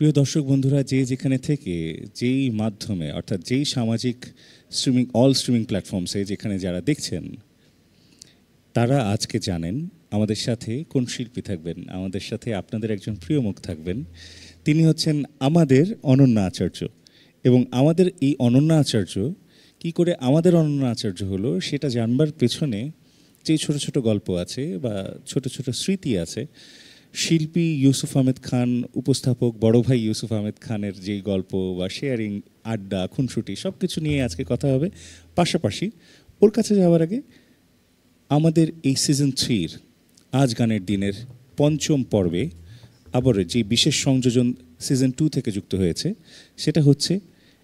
প্রিয় দর্শক বন্ধুরা, যে যেখানে থেকে যেই মাধ্যমে অর্থাৎ যেই সামাজিক স্ট্রিমিং প্ল্যাটফর্মসে যেখানে যারা দেখছেন, তারা আজকে জানেন আমাদের সাথে কোন শিল্পী থাকবেন। আমাদের সাথে আপনাদের একজন প্রিয় মুখ থাকবেন। তিনি হচ্ছেন আমাদের অনন্যা আচার্য। এবং আমাদের এই অনন্যা আচার্য কী করে আমাদের অনন্যা আচার্য হলো সেটা জানবার পেছনে যে ছোট ছোট গল্প আছে বা ছোট ছোট স্মৃতি আছে। শিল্পী ইউসুফ আহমেদ খান, উপস্থাপক বড় ভাই ইউসুফ আহমেদ খানের যেই গল্প বা শেয়ারিং, আড্ডা, খুনসুটি সব কিছু নিয়ে আজকে কথা হবে। পাশাপাশি ওর কাছে যাওয়ার আগে আমাদের এই সিজন 3-র আজ গানের দিনের পঞ্চম পর্বে আবার যে বিশেষ সংযোজন সিজন 2 থেকে যুক্ত হয়েছে, সেটা হচ্ছে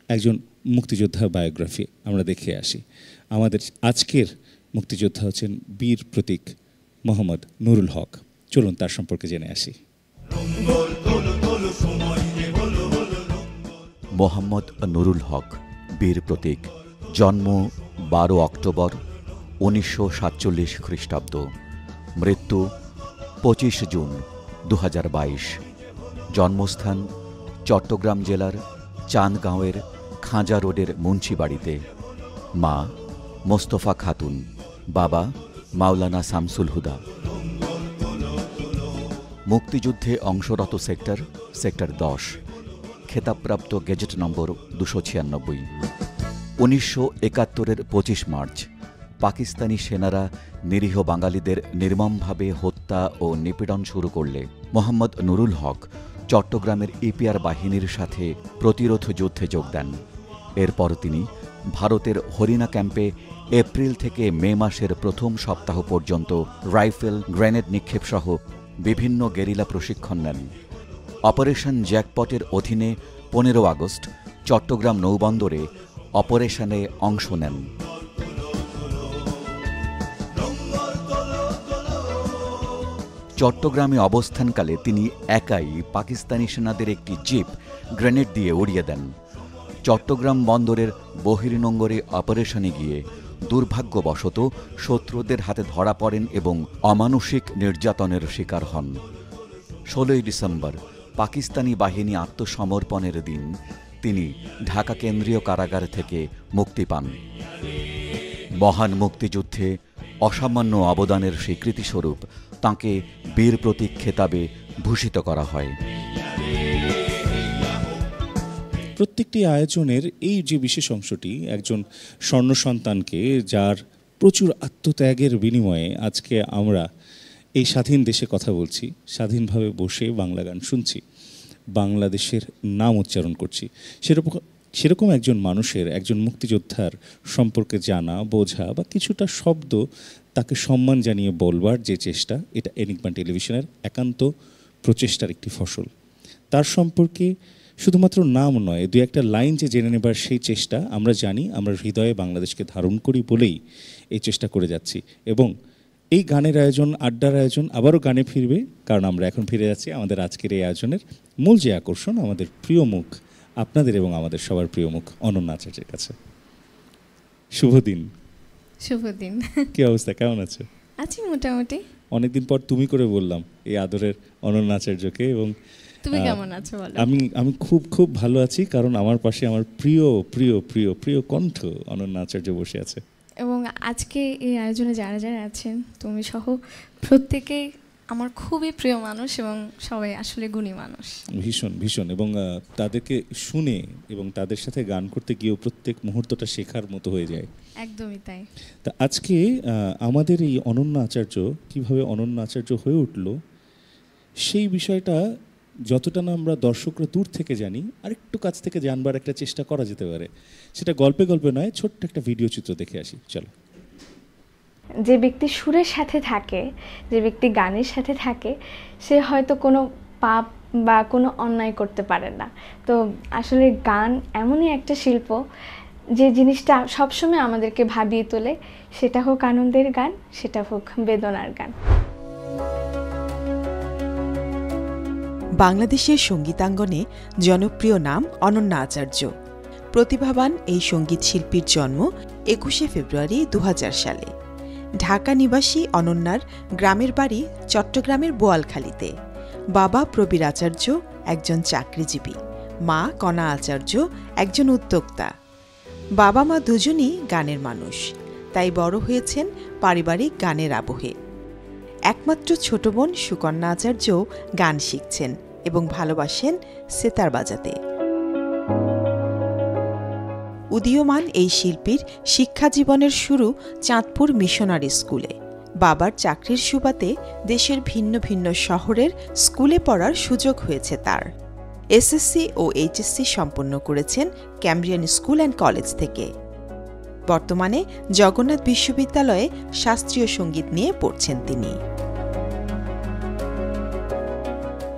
একজন মুক্তিযোদ্ধা বায়োগ্রাফি। আমরা দেখে আসি। আমাদের আজকের মুক্তিযোদ্ধা হচ্ছেন বীর প্রতীক মোহাম্মদ নুরুল হক। চলুন তার সম্পর্কে জেনে আসি। মোহাম্মদ নুরুল হক, বীর প্রতীক। জন্ম 12 অক্টোবর 1947 খ্রিস্টাব্দ। মৃত্যু 25 জুন 2022। জন্মস্থান চট্টগ্রাম জেলার চাঁদগাঁওয়ের খাঁজা রোডের মুন্সিবাড়িতে। মা মোস্তফা খাতুন, বাবা মাওলানা শামসুল হুদা। মুক্তিযুদ্ধে অংশরত সেক্টর 10, খেতাবপ্রাপ্ত গেজেট নম্বর 296। 1971-এর 25 মার্চ পাকিস্তানি সেনারা নিরীহ বাঙালিদের নির্মমভাবে হত্যা ও নিপীড়ন শুরু করলে মোহাম্মদ নুরুল হক চট্টগ্রামের ইপিআর বাহিনীর সাথে প্রতিরোধ যুদ্ধে যোগ দেন। এরপর তিনি ভারতের হরিণা ক্যাম্পে এপ্রিল থেকে মে মাসের প্রথম সপ্তাহ পর্যন্ত রাইফেল, গ্রেনেড নিক্ষেপসহ বিভিন্ন গেরিলা প্রশিক্ষণ নেন। অপারেশন জ্যাকপটের অধীনে 15 আগস্ট চট্টগ্রাম নৌবন্দরে অপারেশনে অংশ নেন। চট্টগ্রামে অবস্থানকালে তিনি একাই পাকিস্তানি সেনাদের একটি জিপ গ্রেনেড দিয়ে উড়িয়ে দেন। চট্টগ্রাম বন্দরের বহির্নোঙরে অপারেশনে গিয়ে দুর্ভাগ্যবশত শত্রুদের হাতে ধরা পড়েন এবং অমানুষিক নির্যাতনের শিকার হন। 16 ডিসেম্বর পাকিস্তানি বাহিনী আত্মসমর্পণের দিন তিনি ঢাকা কেন্দ্রীয় কারাগার থেকে মুক্তি পান। মহান মুক্তিযুদ্ধে অসামান্য অবদানের স্বীকৃতিস্বরূপ তাঁকে বীর প্রতীক খেতাবে ভূষিত করা হয়। প্রত্যেকটি আয়োজনের এই যে বিশেষ অংশটি একজন স্বর্ণ সন্তানকে, যার প্রচুর আত্মত্যাগের বিনিময়ে আজকে আমরা এই স্বাধীন দেশে কথা বলছি, স্বাধীনভাবে বসে বাংলা গান শুনছি, বাংলাদেশের নাম উচ্চারণ করছি, সেরকম একজন মানুষের, একজন মুক্তিযোদ্ধার সম্পর্কে জানা, বোঝা বা কিছুটা শব্দ তাকে সম্মান জানিয়ে বলবার যে চেষ্টা, এটা এনিগমা টেলিভিশনের একান্ত প্রচেষ্টার একটি ফসল। তার সম্পর্কে শুধুমাত্র নাম নয়, দু একটা লাইন যে জেনে নেবার সেই চেষ্টা আমরা জানি, আমরা হৃদয়ে বাংলাদেশকে ধারণ করি বলেই এই চেষ্টা করে যাচ্ছি। এবং এই গানের আয়োজন, আড্ডার আয়োজন আবারও গানে ফিরবে, কারণ আমরা এখন ফিরে যাচ্ছি আমাদের আজকের এই আয়োজনের মূল যে আকর্ষণ, আমাদের প্রিয় মুখ, আপনাদের এবং আমাদের সবার প্রিয় মুখ অনন্যা আচার্যের কাছে। শুভ দিন। শুভ দিন। কি অবস্থা, কেমন আছো? আছি মোটামুটি। অনেকদিন পর তুমি করে বললাম এই আদরের অনন্যা আচার্যকে। এবং তুমি কেমন আছো বলো? আমি খুব খুব ভালো আছি, কারণ আমার পাশে আমার প্রিয় প্রিয় প্রিয় প্রিয় কণ্ঠ অনন্যা আচার্য বসে আছে। এবং আজকে এই আয়োজনে যারা যারা আছেন, তুমি সহ প্রত্যেকেই আমার খুবই প্রিয় মানুষ এবং সবাই আসলে গুণী মানুষ। ভীষণ ভীষণ। এবং তাদেরকে শুনে এবং তাদের সাথে গান করতে গিয়েও প্রত্যেক মুহূর্তটা শেখার মতো হয়ে যায়। একদমই তাই। তা আজকে আমাদের এই অনন্যা আচার্য কীভাবে অনন্যা আচার্য হয়ে উঠল, সেই বিষয়টা যতটা না আমরা দর্শকরা দূর থেকে জানি, আরেকটু কাছ থেকে জানবার একটা চেষ্টা করা যেতে পারে। সেটা গল্পে গল্পে নয়, ছোট্ট একটা ভিডিও চিত্র দেখে আসি, চলো। যে ব্যক্তি সুরের সাথে থাকে, যে ব্যক্তি গানের সাথে থাকে, সে হয়তো কোনো পাপ বা কোনো অন্যায় করতে পারে না। তো আসলে গান এমনই একটা শিল্প যে জিনিসটা সবসময় আমাদেরকে ভাবিয়ে তোলে, সেটা হোক আনন্দের গান, সেটা হোক বেদনার গান। বাংলাদেশের সঙ্গীতাঙ্গনে জনপ্রিয় নাম অনন্যা আচার্য। প্রতিভাবান এই সঙ্গীত শিল্পীর জন্ম 21শে ফেব্রুয়ারি 2000 সালে। ঢাকা নিবাসী অনন্যার গ্রামের বাড়ি চট্টগ্রামের বোয়ালখালীতে। বাবা প্রবীর আচার্য একজন চাকরিজীবী, মা কণা আচার্য একজন উদ্যোক্তা। বাবা মা দুজনই গানের মানুষ, তাই বড় হয়েছেন পারিবারিক গানের আবহে। একমাত্র ছোট বোন সুকন্যা আচার্য গান শিখছেন এবং ভালোবাসেন সেতার বাজাতে। উদীয়মান এই শিল্পীর শিক্ষা জীবনের শুরু চাঁদপুর মিশনারি স্কুলে। বাবার চাকরির সুবাদে দেশের ভিন্ন ভিন্ন শহরের স্কুলে পড়ার সুযোগ হয়েছে তার। এসএসসি ও এইচএসসি সম্পন্ন করেছেন ক্যামব্রিয়ান স্কুল অ্যান্ড কলেজ থেকে। বর্তমানে জগন্নাথ বিশ্ববিদ্যালয়ে শাস্ত্রীয় সঙ্গীত নিয়ে পড়ছেন তিনি।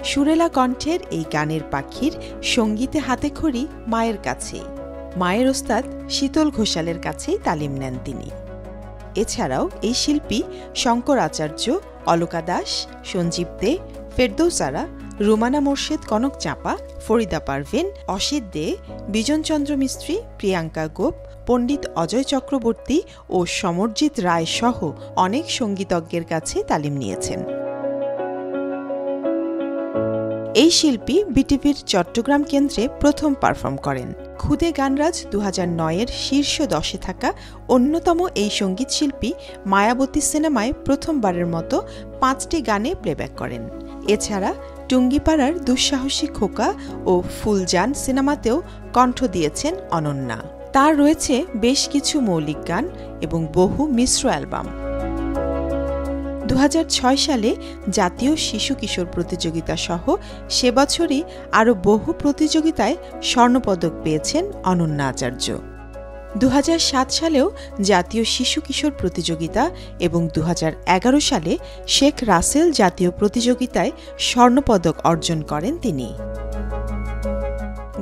সুরেলা কণ্ঠের এই গানের পাখির সঙ্গীতে হাতেখড়ি মায়ের কাছেই। মায়ের ওস্তাদ শীতল ঘোষালের কাছেই তালিম নেন তিনি। এছাড়াও এই শিল্পী শঙ্কর আচার্য, অলকা দাস, সঞ্জীব দে, ফেরদৌস আরা, রুমানা মোর্শেদ কনক চাঁপা, ফরিদা পারভিন, অসিত দে, বিজনচন্দ্র মিস্ত্রি, প্রিয়াঙ্কা গোপ, পণ্ডিত অজয় চক্রবর্তী ও সমরজিৎ রায় সহ অনেক সঙ্গীতজ্ঞের কাছে তালিম নিয়েছেন। এই শিল্পী বিটিভির চট্টগ্রাম কেন্দ্রে প্রথম পারফর্ম করেন। খুদে গানরাজ 2009-এর শীর্ষ 10-এ থাকা অন্যতম এই সঙ্গীত শিল্পী মায়াবতী সিনেমায় প্রথমবারের মতো 5টি গানে প্লেব্যাক করেন। এছাড়া টুঙ্গিপাড়ার দুঃসাহসী খোকা ও ফুলজান সিনেমাতেও কণ্ঠ দিয়েছেন অনন্যা। তার রয়েছে বেশ কিছু মৌলিক গান এবং বহু মিশ্র অ্যালবাম। 2006 সালে জাতীয় শিশু কিশোর প্রতিযোগিতা সহ সে বছরই আরও বহু প্রতিযোগিতায় স্বর্ণপদক পেয়েছেন অনন্যা আচার্য। 2007 সালেও জাতীয় শিশু কিশোর প্রতিযোগিতা এবং 2011 সালে শেখ রাসেল জাতীয় প্রতিযোগিতায় স্বর্ণপদক অর্জন করেন তিনি।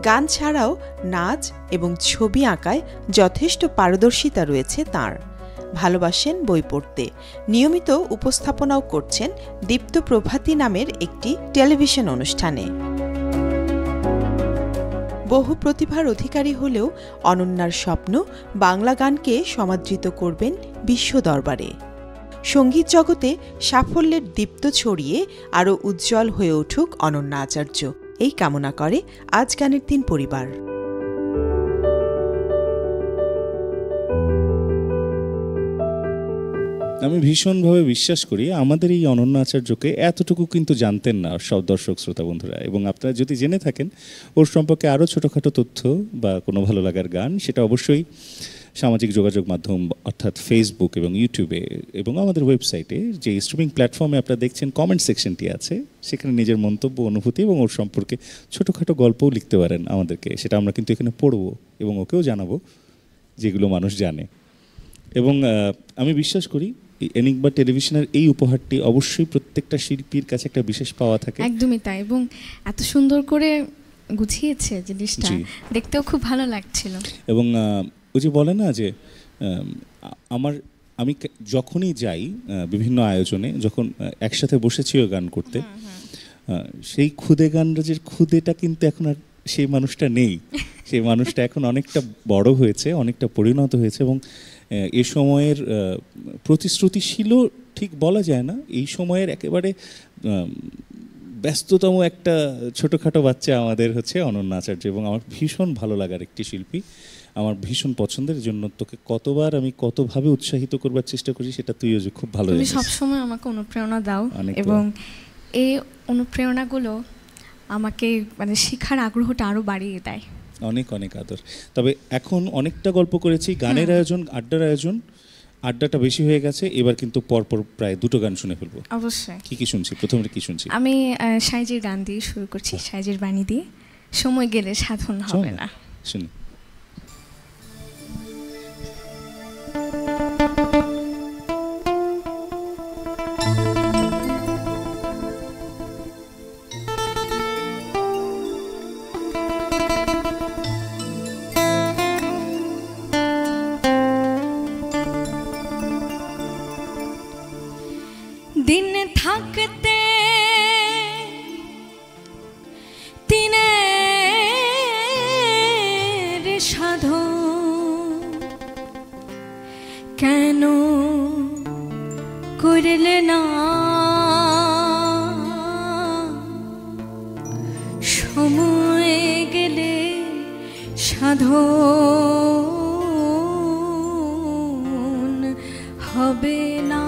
গান ছাড়াও নাচ এবং ছবি আঁকায় যথেষ্ট পারদর্শিতা রয়েছে তাঁর। ভালোবাসেন বই পড়তে, নিয়মিত উপস্থাপনাও করছেন দীপ্ত প্রভাতী নামের একটি টেলিভিশন অনুষ্ঠানে। বহু প্রতিভার অধিকারী হলেও অনন্যার স্বপ্ন বাংলা গানকে সমাদৃত করবেন বিশ্ব দরবারে। সঙ্গীত জগতে সাফল্যের দীপ্ত ছড়িয়ে আরও উজ্জ্বল হয়ে উঠুক অনন্যা আচার্য, এই কামনা করে আজ গানের দিন পরিবার। আমি ভীষণভাবে বিশ্বাস করি আমাদের এই অনন্যা আচার্যকে এতটুকু কিন্তু জানতেন না সব দর্শক শ্রোতা বন্ধুরা, এবং আপনারা যদি জেনে থাকেন ওর সম্পর্কে আরও ছোটোখাটো তথ্য বা কোনো ভালো লাগার গান, সেটা অবশ্যই সামাজিক যোগাযোগ মাধ্যম অর্থাৎ ফেসবুক এবং ইউটিউবে এবং আমাদের ওয়েবসাইটে যে স্ট্রিমিং প্ল্যাটফর্মে আপনারা দেখছেন কমেন্ট সেকশনটি আছে, সেখানে নিজের মন্তব্য, অনুভূতি এবং ওর সম্পর্কে ছোটোখাটো গল্পও লিখতে পারেন আমাদেরকে, সেটা আমরা কিন্তু এখানে পড়বো এবং ওকেও জানাবো যেগুলো মানুষ জানে। এবং আমি বিশ্বাস করি এনিগমা টেলিভিশনের এই উপহারটি অবশ্যই প্রত্যেকটা শিল্পীর কাছে একটা বিশেষ পাওয়া থাকে। একদমই তাই, এবং এত সুন্দর করে গুছিয়েছে জিনিসটা, দেখতেও খুব ভালো লাগছিল। এবং ওই যে বলে না যে আমি যখনই যাই বিভিন্ন আয়োজনে, যখন একসাথে বসেছিও গান করতে, সেই খুদে গানরাজের খুদেটা কিন্তু এখন আর সেই মানুষটা নেই। সেই মানুষটা এখন অনেকটা বড় হয়েছে, অনেকটা পরিণত হয়েছে, এবং এ সময়ের প্রতিশ্রুতিশীলও ঠিক বলা যায় না, এই সময়ের একেবারে ব্যস্ততম একটা ছোটোখাটো বাচ্চা আমাদের হচ্ছে অনন্যা আচার্য, এবং আমার ভীষণ ভালো লাগার একটি শিল্পী, আমার ভীষণ পছন্দের জন্য তোকে কতবার আমি কতভাবে উৎসাহিত করবার চেষ্টা করি, সেটা তুইও যে খুব ভালো জানিস। তুমি সবসময় আমাকে অনুপ্রেরণা দাও, এবং এই অনুপ্রেরণাগুলো আমাকে মানে শেখার আগ্রহটা আরও বাড়িয়ে দেয়। অনেক অনেক আদর। তবে এখন অনেকটা গল্প করেছি, গানের আয়োজন, আড্ডার আয়োজন, আড্ডাটা বেশি হয়ে গেছে, এবার কিন্তু পরপর প্রায় 2টো গান শুনে ফেলবো। অবশ্যই। কি শুনছি? প্রথমে কি শুনছি? আমি সাইজির গান দিয়ে শুরু করছি, সাইজির বাণী দিয়ে, সময় গেলে সাধন হবে না। শুনি। দিন থাকতে তিনের সাধন কেন করলে না, সাধন হবে না।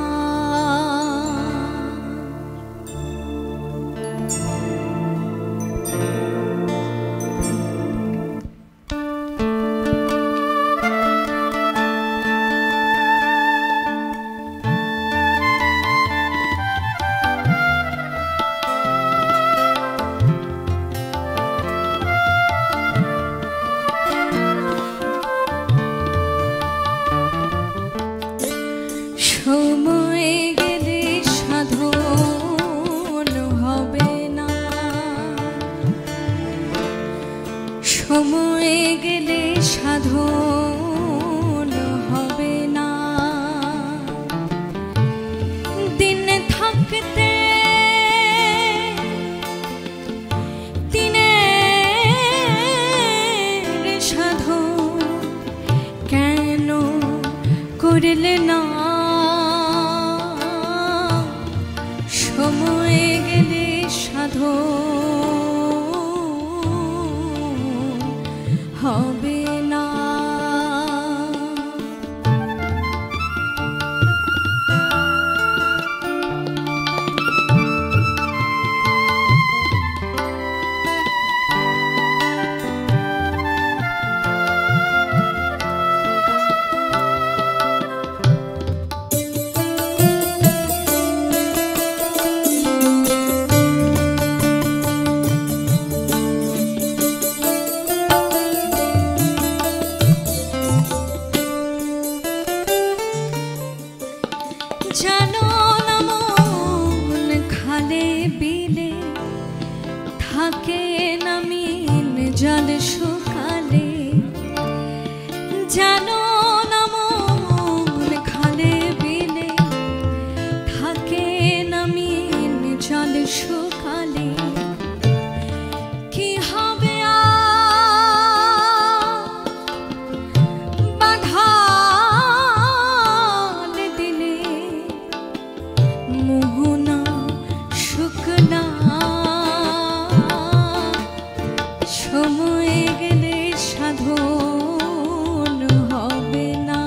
সময় গেলে সাধন হবে না, সময় গেলে সাধন হবে না। দিন থাকতে দিনের সাধন কেন করলে না? সময় গেলে সাধন হবে না। জানো না মন খালে বিলে থাকে না মিন জল শুকালে, জানো না মন খালে বিলে থাকে না মিন জল শুকালে। কি হবে বাধাল দিলে মোহনা শুকনা? সময় গেলে সাধন হবে না।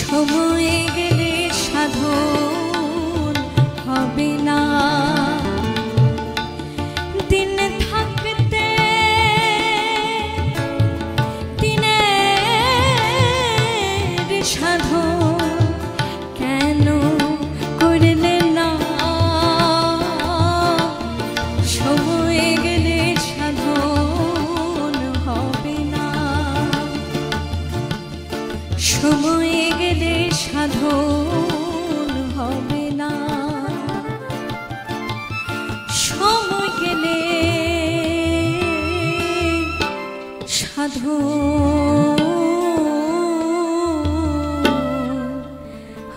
সময়ে গেলে সাধন হবে না, দিন থাকতে দিনের সাধন কেন করলে না, সময়ে গেলে সাধন হবে না, সময়ে গেলে সাধন হবে না, সময় গেলে সাধন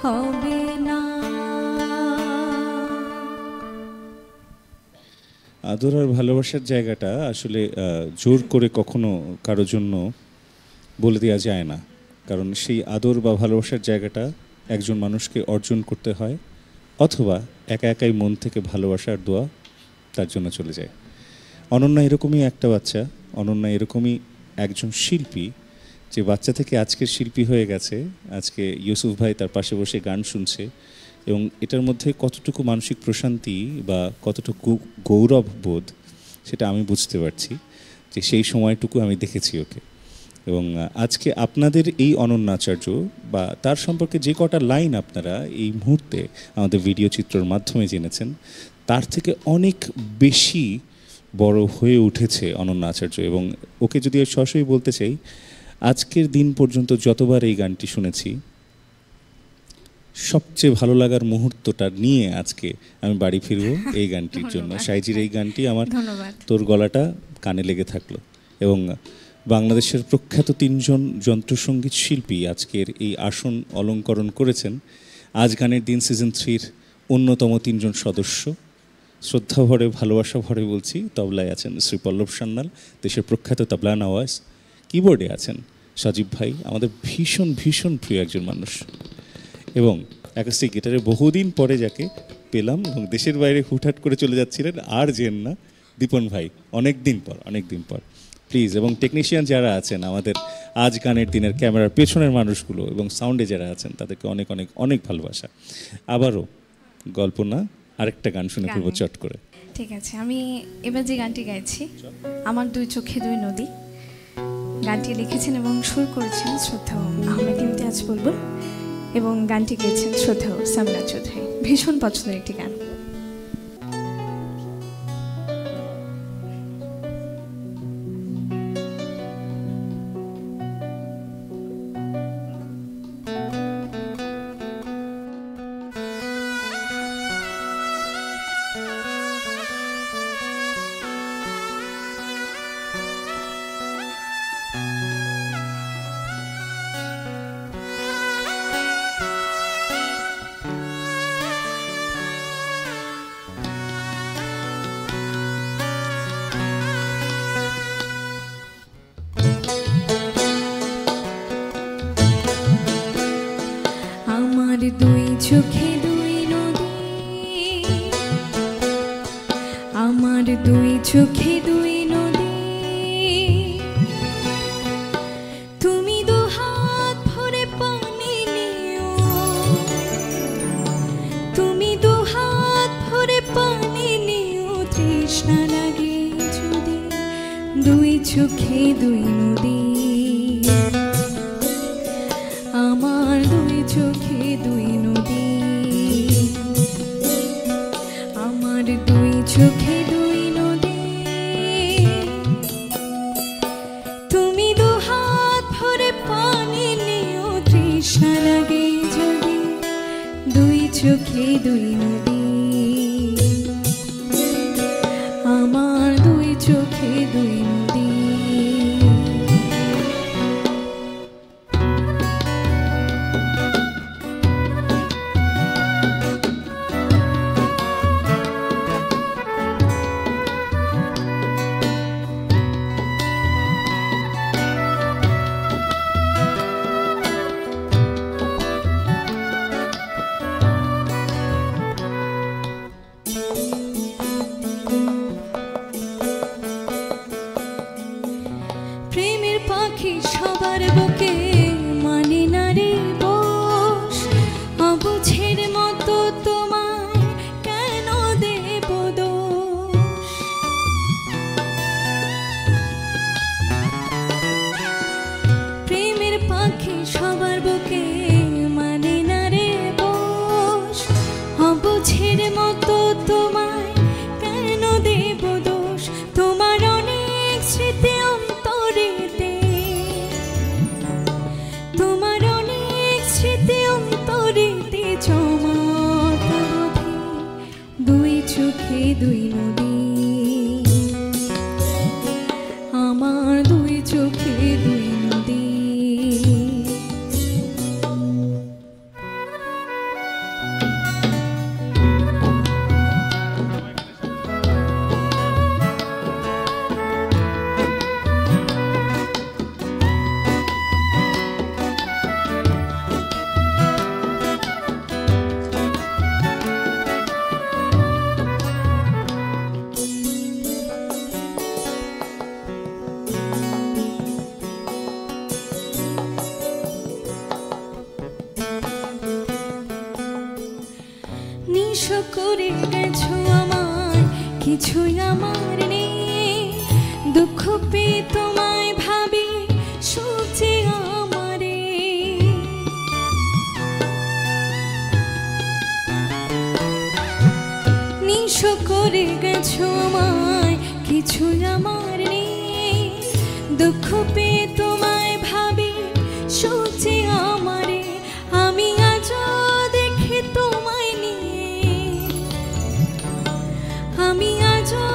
হবে না। আদর আর ভালোবাসার জায়গাটা আসলে জোর করে কখনো কারোর জন্য বলে দেওয়া যায় না, কারণ সেই আদর বা ভালোবাসার জায়গাটা একজন মানুষকে অর্জন করতে হয়, অথবা একা একাই মন থেকে ভালোবাসার দোয়া তার জন্য চলে যায়। অনন্যা এরকমই একটা বাচ্চা, অনন্যা এরকমই একজন শিল্পী, যে বাচ্চা থেকে আজকের শিল্পী হয়ে গেছে। আজকে ইউসুফ ভাই তার পাশে বসে গান শুনছে, এবং এটার মধ্যে কতটুকু মানসিক প্রশান্তি বা কতটুকু গৌরব বোধ সেটা আমি বুঝতে পারছি, যে সেই সময়টুকু আমি দেখেছি ওকে। এবং আজকে আপনাদের এই অনন্যাচার্য বা তার সম্পর্কে যে কটা লাইন আপনারা এই মুহূর্তে আমাদের ভিডিও চিত্রের মাধ্যমে জেনেছেন, তার থেকে অনেক বেশি বড় হয়ে উঠেছে অনন্যাচার্য। এবং ওকে যদি সরাসরি বলতে চাই, আজকের দিন পর্যন্ত যতবার এই গানটি শুনেছি, সবচেয়ে ভালো লাগার মুহূর্তটা নিয়ে আজকে আমি বাড়ি ফিরবো এই গানটির জন্য। সাইজির এই গানটি আমার ধন্যবাদ। তোর গলাটা কানে লেগে থাকলো। এবং বাংলাদেশের প্রখ্যাত 3 জন যন্ত্রসঙ্গীত শিল্পী আজকের এই আসন অলঙ্করণ করেছেন। আজ গানের দিন সিজন 3-র অন্যতম 3 জন সদস্য। শ্রদ্ধা ভরে ভালোবাসা ভরে বলছি, তবলায় আছেন শ্রী পল্লব সান্যাল, দেশের প্রখ্যাত তবলা নওয়াজ। কিবোর্ডে আছেন সজীব ভাই, আমাদের ভীষণ ভীষণ প্রিয় একজন মানুষ। এবং অ্যাকোস্টিক গিটারে বহুদিন পরে যাকে পেলাম এবং দেশের বাইরে হুটহাট করে চলে যাচ্ছিলেন, আর যেন না, দীপন ভাই, অনেক দিন পর প্লিজ। এবং টেকনিশিয়ান যারা আছেন আমাদের আজ গানের দিনের ক্যামেরার পেছনের মানুষগুলো এবং সাউন্ডে যারা আছেন, তাদেরকে অনেক অনেক অনেক ভালোবাসা। আবারও গল্প না, আরেকটা গান শুনে ফেলবো চট করে। ঠিক আছে, আমি এবার যে গানটি গাইছি, আমার 2 চোখে 2 নদী, গানটি লিখেছেন এবং সুর করেছেন শ্রদ্ধেয় আহমেদ ইমতিয়াজ বুলবুল, এবং গানটি গেয়েছেন শ্রদ্ধেয় সামনা চৌধুরী। ভীষণ পছন্দের একটি গান। আমার 2 চোখে 2 নদী, আমার 2 চোখে 2 নদী, তুমি 2 হাত ভরে পানি নিও, তুমি 2 হাত ভরে পানি নিও, তৃষ্ণা লাগে যদি 2 চোখে 2 নদী, আমার 2 চোখে 2 নদী, আমার 2 চোখে 2 নদী, তুমি 2 হাত ভরে পানি নিও, তৃষ্ণা লাগে যদি 2 চোখে 2 নদী, আমার 2 চোখে 2 নদী। চোখে দুই নদী, আমার দুই চোখে দুই নদী। নিশো করে গেছো আমার, কিছুই আমার নেই, দুঃখ পেয়ে তোমায় ভাবি, সুখ যে আমারে। নিশো করে গেছো আমায়, কিছুই আমার নেই, দুঃখ পেয়ে তোমায় ভাবি, সুখ যে আমারে। আমি আজও দেখি তোমায় নিয়ে, আমি আজও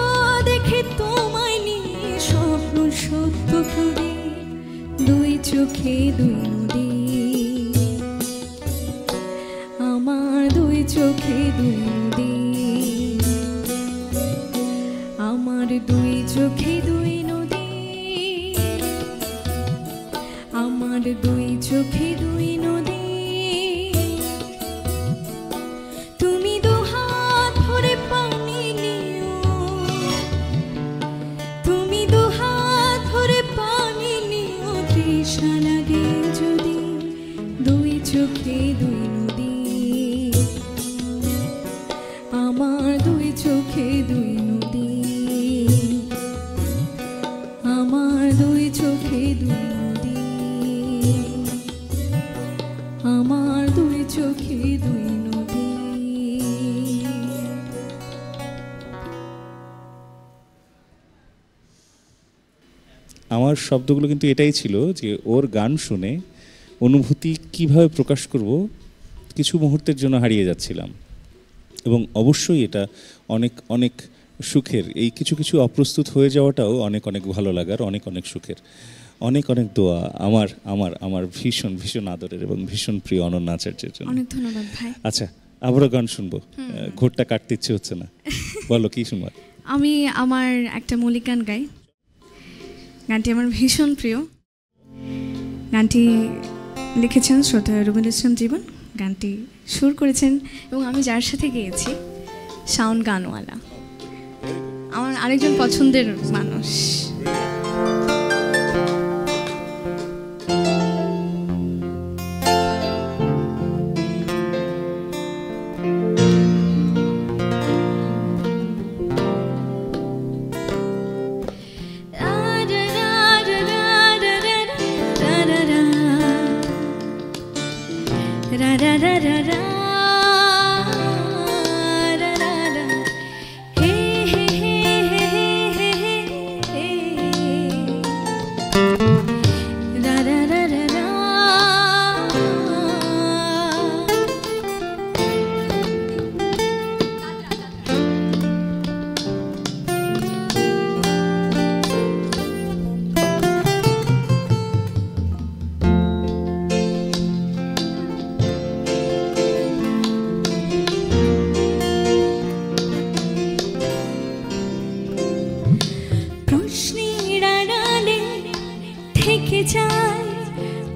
দেখি তোমায় নিয়ে, স্বপ্ন সত্য করে দুই চোখে দুই নদী, আমার দুই চোখে দুই নদী, আমার দুই চোখে দুই নদী, আমার দুই চোখে দুই নদী। তুমি দুহাত ভরে পানি নিও, তুমি দুহাত ভরে পানি নিও, তৃষ্ণা লাগে যদি দুই চোখে দুই নদী, আমার দুই চোখে দুই নদী, আমার দুই চোখে দুই নদী, আমার দুই চোখে দুই নদী। আমার শব্দগুলো কিন্তু এটাই ছিল যে ওর গান শুনে অনুভূতি কিভাবে প্রকাশ করব কিছু মুহূর্তের জন্য হারিয়ে যাচ্ছিলাম, এবং অবশ্যই এটা অনেক অনেক সুখের। এই কিছু কিছু অপ্রস্তুত হয়ে যাওয়াটাও অনেক অনেক ভালো লাগার, অনেক অনেক সুখের। অনেক অনেক দোয়া আমার আমার আমার ভীষণ ভীষণ আদরের এবং ভীষণ প্রিয় অনন্যা আচার্যের জন্য। অনেক ধন্যবাদ ভাই। আচ্ছা, আবারও গান শুনবো, ঘোরটা কাটতে ইচ্ছে হচ্ছে না, বলো কি শুনবো? আমি আমার একটা মৌলিক গান গাই, গানটি আমার ভীষণ প্রিয়। গানটি লিখেছেন শ্রদ্ধেয় রবীন্দ্র ইসলাম জীবন, গানটি সুর করেছেন এবং আমি যার সাথে গেয়েছি শাওন গানওয়ালা, আমার আরেকজন পছন্দের মানুষ।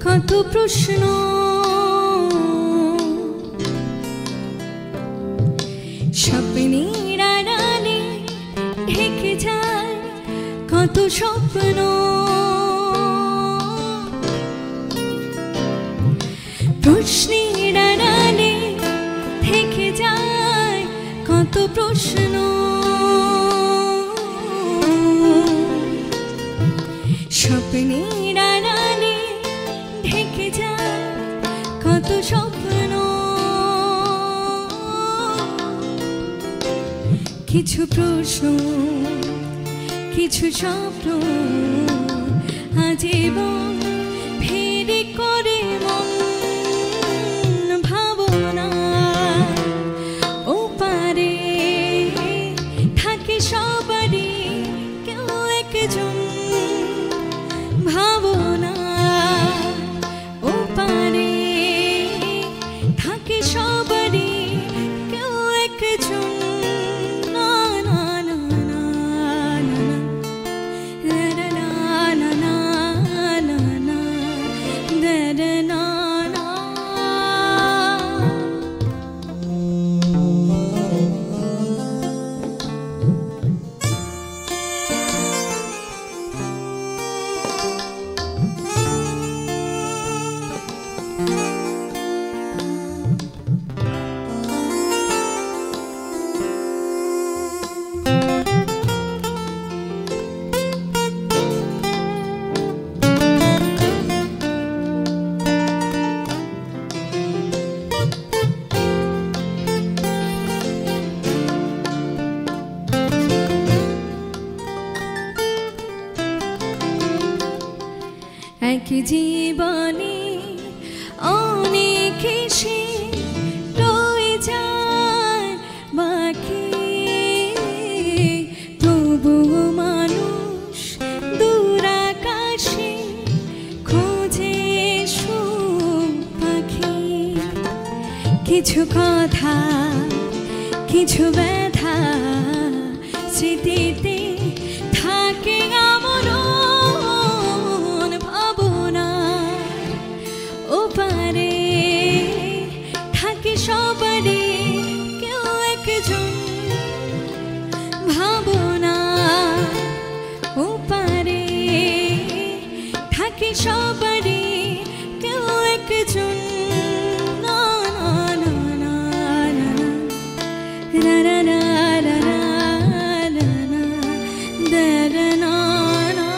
কত প্রশ্ন স্বপ্নের আড়ালে ঢেকে যায়, কত স্বপ্ন প্রশ্নের আড়ালে ঢেকে যায়, কত প্রশ্ন স্বপ্নের আড়ালে ঢেকে যায়, কত স্বপ্ন। কিছু প্রশ্ন কিছু স্বপ্ন আজীবন ফেরে করে মন ভাবনা ও পারে জীবনে অনেক এসে রয়ে যায় বাকি, তবুও মানুষ দূর আকাশে খোঁজে সুখ পাখি। কিছু কথা, কিছু ব্যথা স্মৃতিতে থাকে আমরণ ভাবনা, ওপারে থাকে সবারই কেউ একজন ভাবনা, ওপারে থাকে সবারই কেউ একজন। না না না না না না না না না না না da da na na।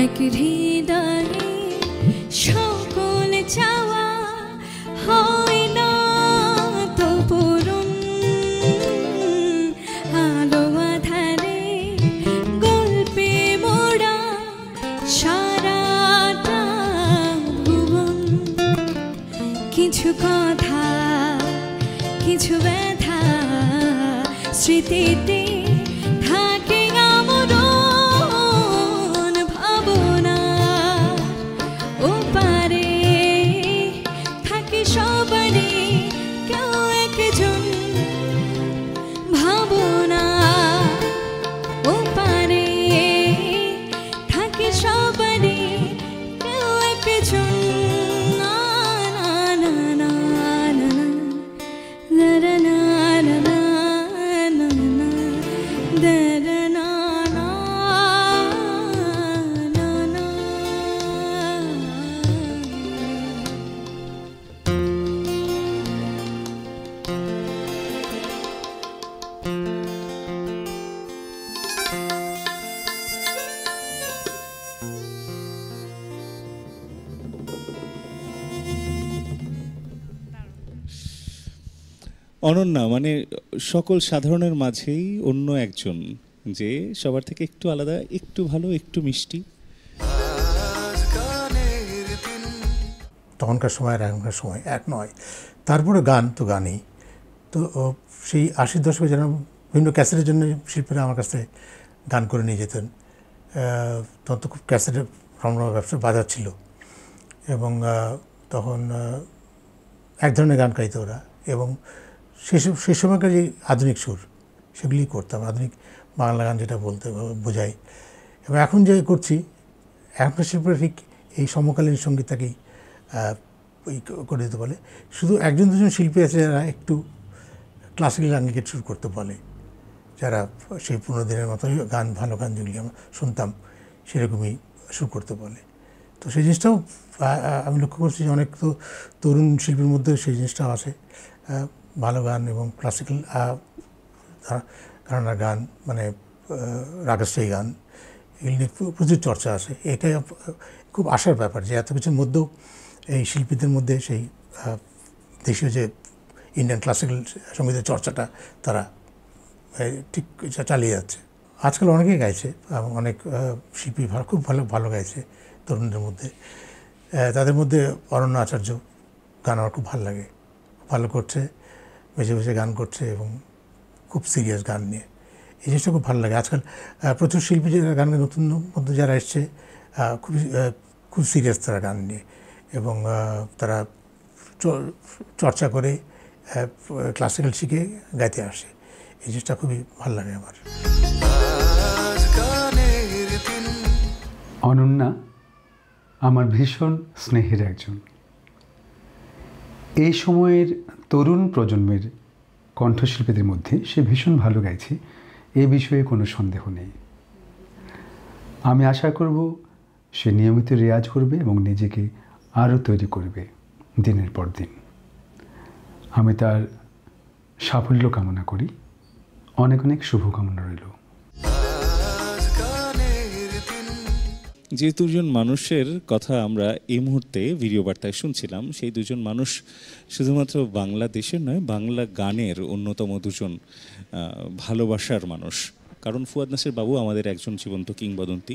এক হৃদয়ে সকল চাওয়া হয় না তো পূরণ, আলো আধারে গল্পে মোড়া সারাটা ভুবন। কিছু কথা, কিছু ব্যথা স্মৃতিতে থাকে আমরণ ভাবনা, ওপারে থাকে সবারই কেউ একজন ভাবনা, ওপারে থাকে সবারই কেউ একজন। না না না না না না না না না না na na da da na na na na। Ananya মানে সকল সাধারণের মাঝেই অন্য একজন, যে সবার থেকে একটু আলাদা, একটু ভালো, একটু মিষ্টি। তখনকার সময় আর এখনকার সময় এক নয়। তারপরে গান তো গানই তো, সেই 80 দশকে যেন বিভিন্ন ক্যাসেটের জন্য শিল্পীরা আমার কাছে গান করে নিয়ে যেতেন। তখন তো খুব ক্যাসেটের রমরমা ব্যবসা বাজার ছিল, এবং তখন এক ধরনের গান গাইতো ওরা, এবং সেই সময়কার যে আধুনিক সুর সেগুলি করতাম, আধুনিক বাংলা গান যেটা বলতে বোঝাই। এবং এখন যে করছি, এখনকার শিল্পীরা ঠিক এই সমকালীন সঙ্গীতটাকেই করে দিতে বলে। শুধু একজন দুজন শিল্পী আছে যারা একটু ক্লাসিক্যাল আঙ্গিকে সুর করতে বলে, যারা সেই পুরোনো দিনের মতো গান, ভালো গান যেগুলি আমরা শুনতাম সেরকমই সুর করতে বলে। তো সেই জিনিসটাও আমি লক্ষ্য করছি যে অনেক তো তরুণ শিল্পীর মধ্যে সেই জিনিসটাও আসে, ভালো গান এবং ক্লাসিক্যাল ঘরানার গান, মানে রাগস্থায়ী গান, এগুলি নিয়ে প্রচুর চর্চা আসে। এটাই খুব আশার ব্যাপার যে এত কিছুর মধ্যেও এই শিল্পীদের মধ্যে সেই দেশীয় যে ইন্ডিয়ান ক্লাসিক্যাল সঙ্গীতের চর্চাটা তারা ঠিক চালিয়ে যাচ্ছে। আজকাল অনেকেই গাইছে, অনেক শিল্পী খুব ভালো গাইছে তরুণদের মধ্যে। তাদের মধ্যে অরণ্য আচার্য গান আমার খুব ভালো লাগে, ভালো করছে, বেছে বেছে গান করছে এবং খুব সিরিয়াস গান নিয়ে। এই জিনিসটা খুব ভালো লাগে। আজকাল প্রচুর শিল্পী যারা গান, নতুন মধ্যে যারা এসছে খুব সিরিয়াস তারা গান নিয়ে, এবং তারা চর্চা করে ক্লাসিক্যাল শিখে গাইতে আসে। এই জিনিসটা খুবই ভালো লাগে আমার। অনন্যা আমার ভীষণ স্নেহের একজন। এই সময়ের তরুণ প্রজন্মের কণ্ঠশিল্পীদের মধ্যে সে ভীষণ ভালো গাইছে, এ বিষয়ে কোনো সন্দেহ নেই। আমি আশা করব সে নিয়মিত রেয়াজ করবে এবং নিজেকে আরও তৈরি করবে দিনের পর দিন। আমি তার সাফল্য কামনা করি, অনেক অনেক শুভকামনা রইল। যে দুজন মানুষের কথা আমরা এই মুহূর্তে ভিডিও বার্তায় শুনছিলাম, সেই দুজন মানুষ শুধুমাত্র বাংলাদেশের নয়, বাংলা গানের অন্যতম দুজন ভালোবাসার মানুষ। কারণ ফুয়াদ নাসির বাবু আমাদের একজন জীবন্ত কিংবদন্তি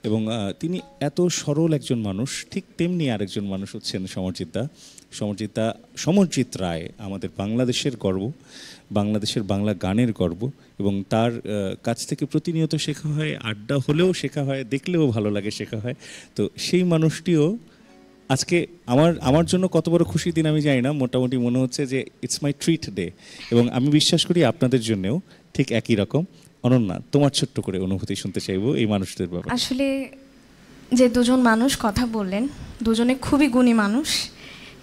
এবং তিনি এত সরল একজন মানুষ, ঠিক তেমনি আরেকজন মানুষ হচ্ছেন সমরজিৎ রায়, আমাদের বাংলাদেশের গর্ব, বাংলাদেশের বাংলা গানের গর্ব। এবং তার কাছ থেকে প্রতিনিয়ত শেখা হয়, আড্ডা হলেও শেখা হয়, দেখলেও ভালো লাগে শেখা হয়। তো সেই মানুষটিও আজকে আমার জন্য কত বড় খুশির দিন আমি জানি না, মোটামুটি মনে হচ্ছে যে ইটস মাই ট্রিট ডে। এবং আমি বিশ্বাস করি আপনাদের জন্যও ঠিক একই রকম। অনন্যা, তোমার ছোট্ট করে অনুভূতি শুনতে চাইবো এই মানুষদের ব্যাপারে। আসলে যে দুজন মানুষ কথা বললেন, দুজনে খুবই গুণী মানুষ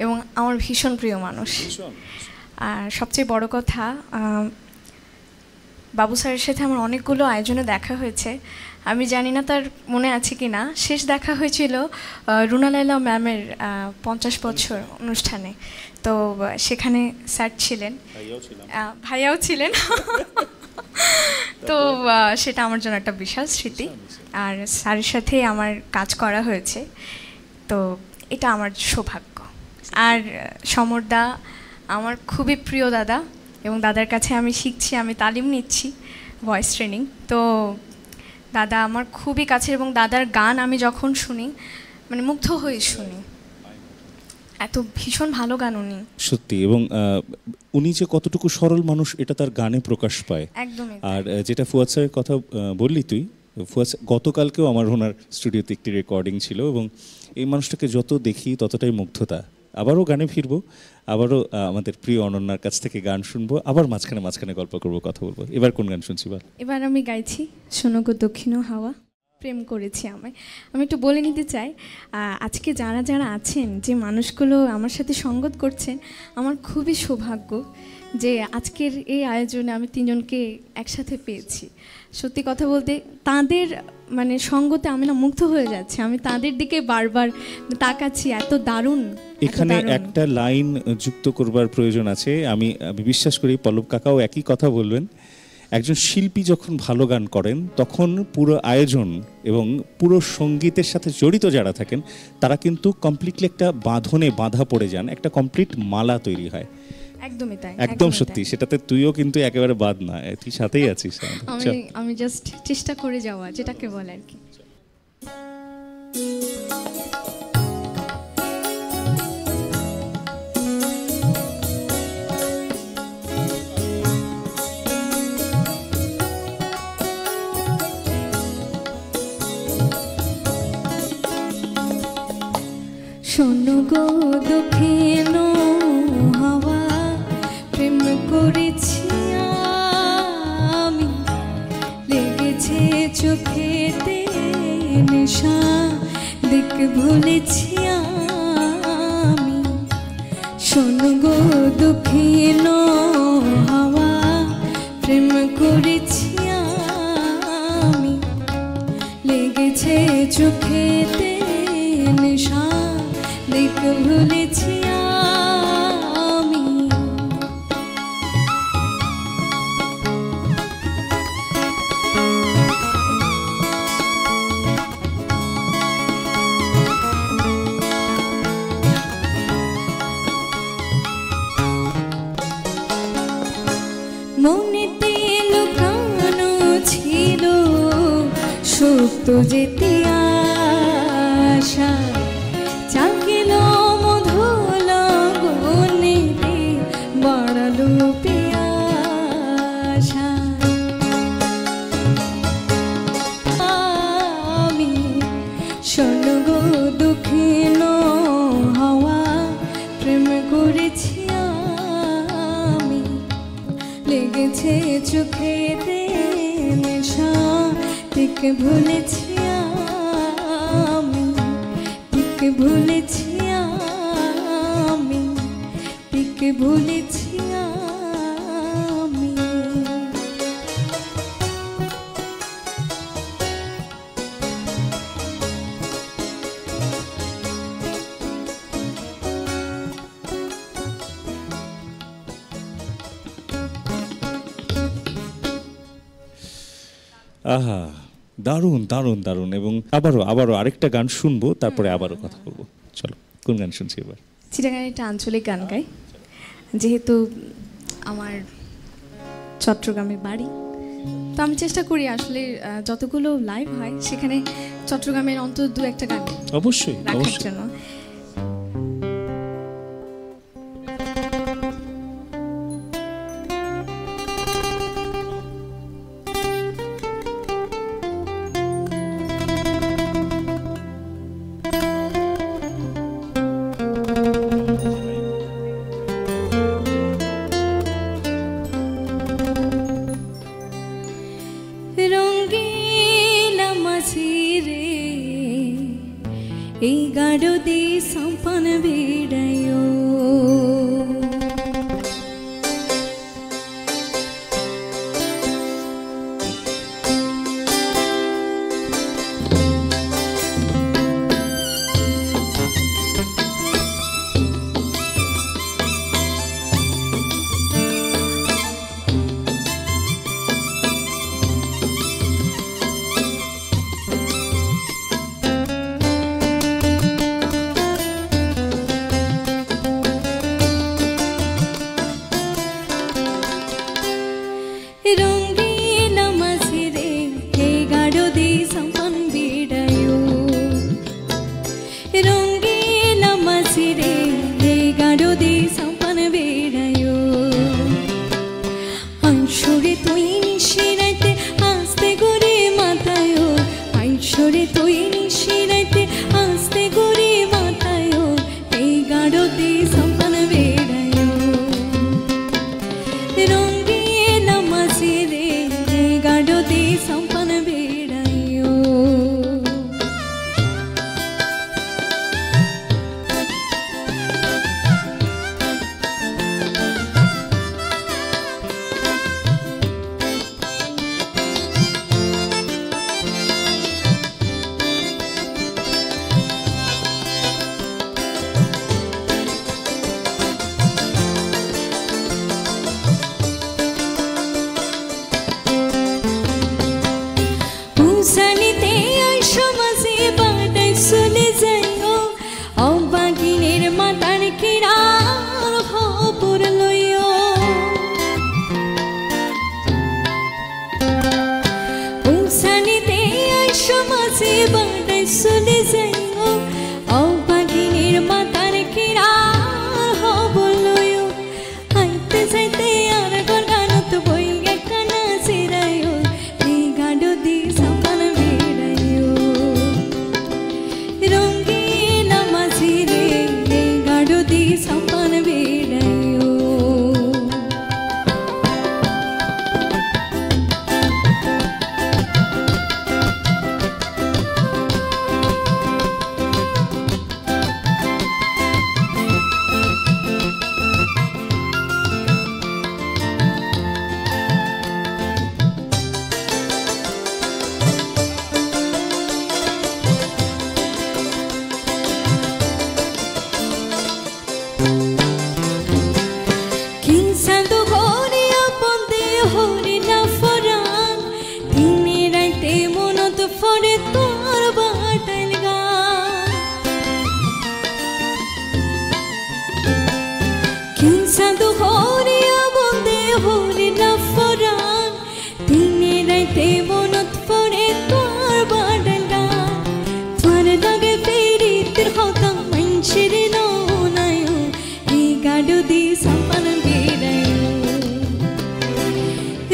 এবং আমার ভীষণ প্রিয় মানুষ। আর সবচেয়ে বড় কথা, বাবু স্যারের সাথে আমার অনেকগুলো আয়োজনে দেখা হয়েছে। আমি জানি না তার মনে আছে কি না, শেষ দেখা হয়েছিল রুনা লায়লা ম্যামের 50 বছর অনুষ্ঠানে। তো সেখানে স্যার ছিলেন, ভাইয়াও ছিলেন। তো সেটা আমার জন্য একটা বিশাল স্মৃতি। আর স্যারের সাথে আমার কাজ করা হয়েছে, তো এটা আমার সৌভাগ্য। আর সমরদা আমার খুবই প্রিয় দাদা, এবং দাদার কাছে আমি শিখছি, আমি তালিম নিচ্ছি, ভয়েস ট্রেনিং। তো দাদা আমার খুবই কাছের, এবং দাদার গান আমি যখন শুনি মানে মুগ্ধ হয়ে শুনি, এত ভীষণ ভালো গান উনি, সত্যি। এবং উনি যে কতটুকু সরল মানুষ এটা তার গানে প্রকাশ পায় একদমই। আর যেটা ফুয়াদ স্যারের কথা বললি তুই, ফুয়াদ গতকালকেও আমার ওনার স্টুডিওতে একটি রেকর্ডিং ছিল, এবং এই মানুষটাকে যত দেখি ততটাই মুগ্ধতা। আবারও গানে ফিরবো, আবারও আমাদের প্রিয় অনন্যার কাছ থেকে গান শুনবো, আবার মাঝখানে গল্প করবো, কথা বলবো। এবার কোন গান শুনছি বল? এবার আমি গাইছি শোনো গো দক্ষিণ হাওয়া। প্রেম করেছি আমি একটু বলে নিতে চাই, আজকে যারা আছেন, যে মানুষগুলো আমার সাথে সঙ্গত করছেন, আমার খুবই সৌভাগ্য যে আজকের এই আয়োজনে আমি তিনজনকে একসাথে পেয়েছি। সত্যি কথা বলতে তাদের মানে সঙ্গতে আমি না মুগ্ধ হয়ে যাচ্ছি, আমি তাদের দিকে বারবার তাকাচ্ছি, এত দারুণ। এখানে একটা লাইন যুক্ত করবার প্রয়োজন আছে, আমি বিশ্বাস করি পল্লব কাকাও একই কথা বলবেন। একজন শিল্পী যখন ভালো গান করেন তখন পুরো আয়োজন এবং পুরো সঙ্গীতের সাথে জড়িত যারা থাকেন তারা কিন্তু কমপ্লিটলি একটা বাঁধনে বাঁধা পড়ে যান, একটা কমপ্লিট মালা তৈরি হয়। একদমই তাই, একদম সত্যি। সেটাতে তুইও কিন্তু একেবারে বাদ না, তুই সাথেই আছিস। আমি জাস্ট চেষ্টা করে যাওয়া, যেটাকে বলে আর কি। শোনো গো দক্ষিণ হাওয়া, প্রেম করেছি আমি, লেগেছে চোখেতে নেশা, দিক ভুলেছি আমি। শোনো গো দক্ষিণ হাওয়া, প্রেম করেছি আমি, লেগেছে চোখেতে নেশা, দিক ভুলেছি আমি। মনেতে লুকানো ছিল সত্য যেতে আশা, চাকিল মধুল গনেতে বাড়ালো পিয়াসা। আমি শোনো গো দক্ষিণ হাওয়া, প্রেম করেছি আমি, লেগেছে চোখেতে নেশা, দিক ভুলেছি আমি, দিক ভুলেছি আমি, দিক ভুলেছি। আহা, দারুণ দারুণ দারুণ। এবং আবারও আরেকটা গান শুনবো, তারপরে আবারও কথা বলবো। চলো, কোন গান শুনছি এবার? চিটাগাঁয়ের একটা আঞ্চলিক গান গাই, যেহেতু আমার চট্টগ্রামে বাড়ি, তো আমি চেষ্টা করি আসলে যতগুলো লাইভ হয় সেখানে চট্টগ্রামের অন্তত 2-1টা গান অবশ্যই রাখার অবশ্যই। জন্য। রঙ্গিলা মাঝি রে এই গাঢ় দে সম্পন বেড়ায়ো রঙ্গিলা মাঝি রে এই গাঢ় দে সম্পন বেড়ায়ো রঙ্গিলা মাঝি রে এই গাঢ় দে সম্পন বেড়ায়ো আইসরে তুই নিশিরাইতে আস্তে করে মাথায়ো আইসরে তুই নিশিরাইতে আস্তে করে মাথায়ো এই গাঢ় দে সম্পন বেড়ায়ো রঙ্গিলা মাঝি রে এই গাঢ় দে সম্পন বেড়ায়ো উসানিতে আইসো মাঝে বাটাই চলে যাইও অবাগিনের মাতার কিরার খবর লইও উসানিতে আইসো মাঝে বাটাই চলে যাইও অবাগিনের মাতার কিরার খবর লইও আইতে যাইতে আর গনগানত বই একখানা চিরাইও এই গাঢ় দি সম্পন বেড়ায়ো রঙ্গিলা মাঝি রে এই গাঢ় দি সম্পন বেড়ায়ো কিনসাদু ঘরিয়া বন্দে হরিণা ফরান দিনে রাইতে মনত ফরে তোর বাটাইল গান কিনসাদু ঘরিয়া বন্দে হরিণা ফরান দিনে রাইতে মনত ফরে তোর বাটাইল গান তোর লাগে ফেরিতের হতাম মনসির ননায়ো এই গাঢ় দি সম্পন বেড়ায়ো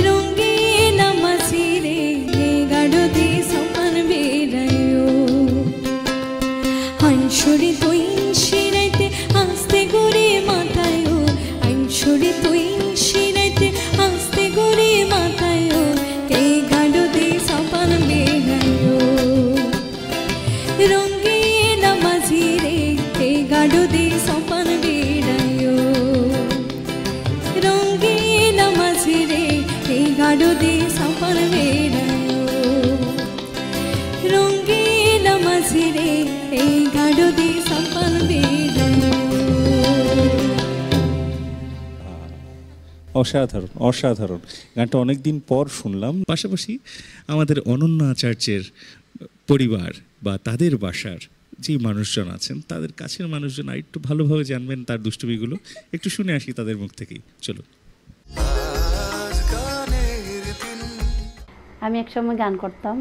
রঙ্গিলা মাঝি রে এই গাঢ় দি সম্পন বেড়ায়ো আইসরে তুই শিরাইতে আস্তে করে মাথায়ো আইসরে তুই শিরাইতে আস্তে করে মাথায়ো এই গাঢ় দি সম্পন বেড়ায়ো রঙ্গিলা মাঝি রে এই গাঢ় দি সম্পন বেড়ায়ো রঙ্গিলা মাঝি রে এই গাঢ় দি সম্পন বেড়ায়ো রঙ্গিলা মাঝি রে এই গাঢ় দি সম্পন বেড়ায়ো অসাধারণ অসাধারণ। গানটা অনেক দিন পর শুনলাম। পাশাপাশি আমাদের অনন্য আচার্যের পরিবার বা তাদের বাসার যে মানুষজন আছেন, তাদের কাছের মানুষজন আর একটু ভালোভাবে জানবেন তার দুষ্টুমিগুলো। একটু শুনে আসি তাদের মুখ থেকেই। চলো। আমি একসময় গান করতাম,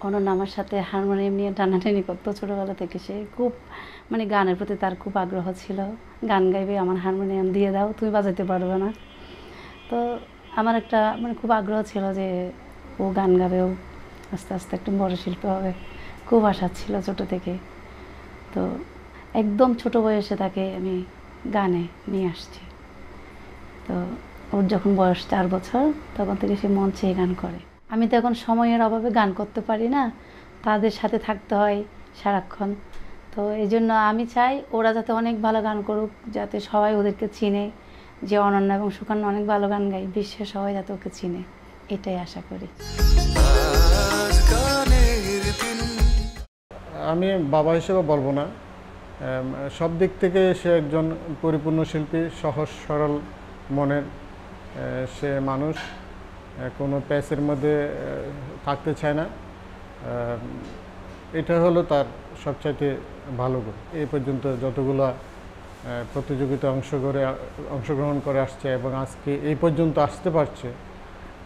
অনন্য আমার সাথে হারমোনিয়াম নিয়ে টানাটানি করতো ছোটোবেলা থেকে। সে খুব মানে গানের প্রতি তার খুব আগ্রহ ছিল। গান গাইবে, আমার হারমোনিয়াম দিয়ে দাও, তুমি বাজাতে পারবে না। তো আমার একটা মানে খুব আগ্রহ ছিল যে ও গান গাবে, ও আস্তে আস্তে একটু বড় শিল্পী হবে, খুব আশা ছিল ছোটো থেকে। তো একদম ছোট বয়সে তাকে আমি গানে নিয়ে আসছি। তো ওর যখন বয়স 4 বছর, তখন থেকে সে মঞ্চে গান করে। আমি তো এখন সময়ের অভাবে গান করতে পারি না, তাদের সাথে থাকতে হয় সারাক্ষণ। তো এই জন্য আমি চাই ওরা যাতে অনেক ভালো গান করুক, যাতে সবাই ওদেরকে চিনে যে অনন্য এবং সুকন্যা অনেক ভালো গান গায়, বিশ্বে সবাই যাতে ওকে চিনে, এটাই আশা করি। আমি বাবা হিসেবে বলবো না, সব দিক থেকে সে একজন পরিপূর্ণ শিল্পী, সহজ সরল মনের সে মানুষ, কোনো প্যাচের মধ্যে থাকতে চায় না। এটা হলো তার সবচাইতে ভালো গুণ। এই পর্যন্ত যতগুলো প্রতিযোগিতা অংশগ্রহণ করে আসছে এবং আজকে এই পর্যন্ত আসতে পারছে,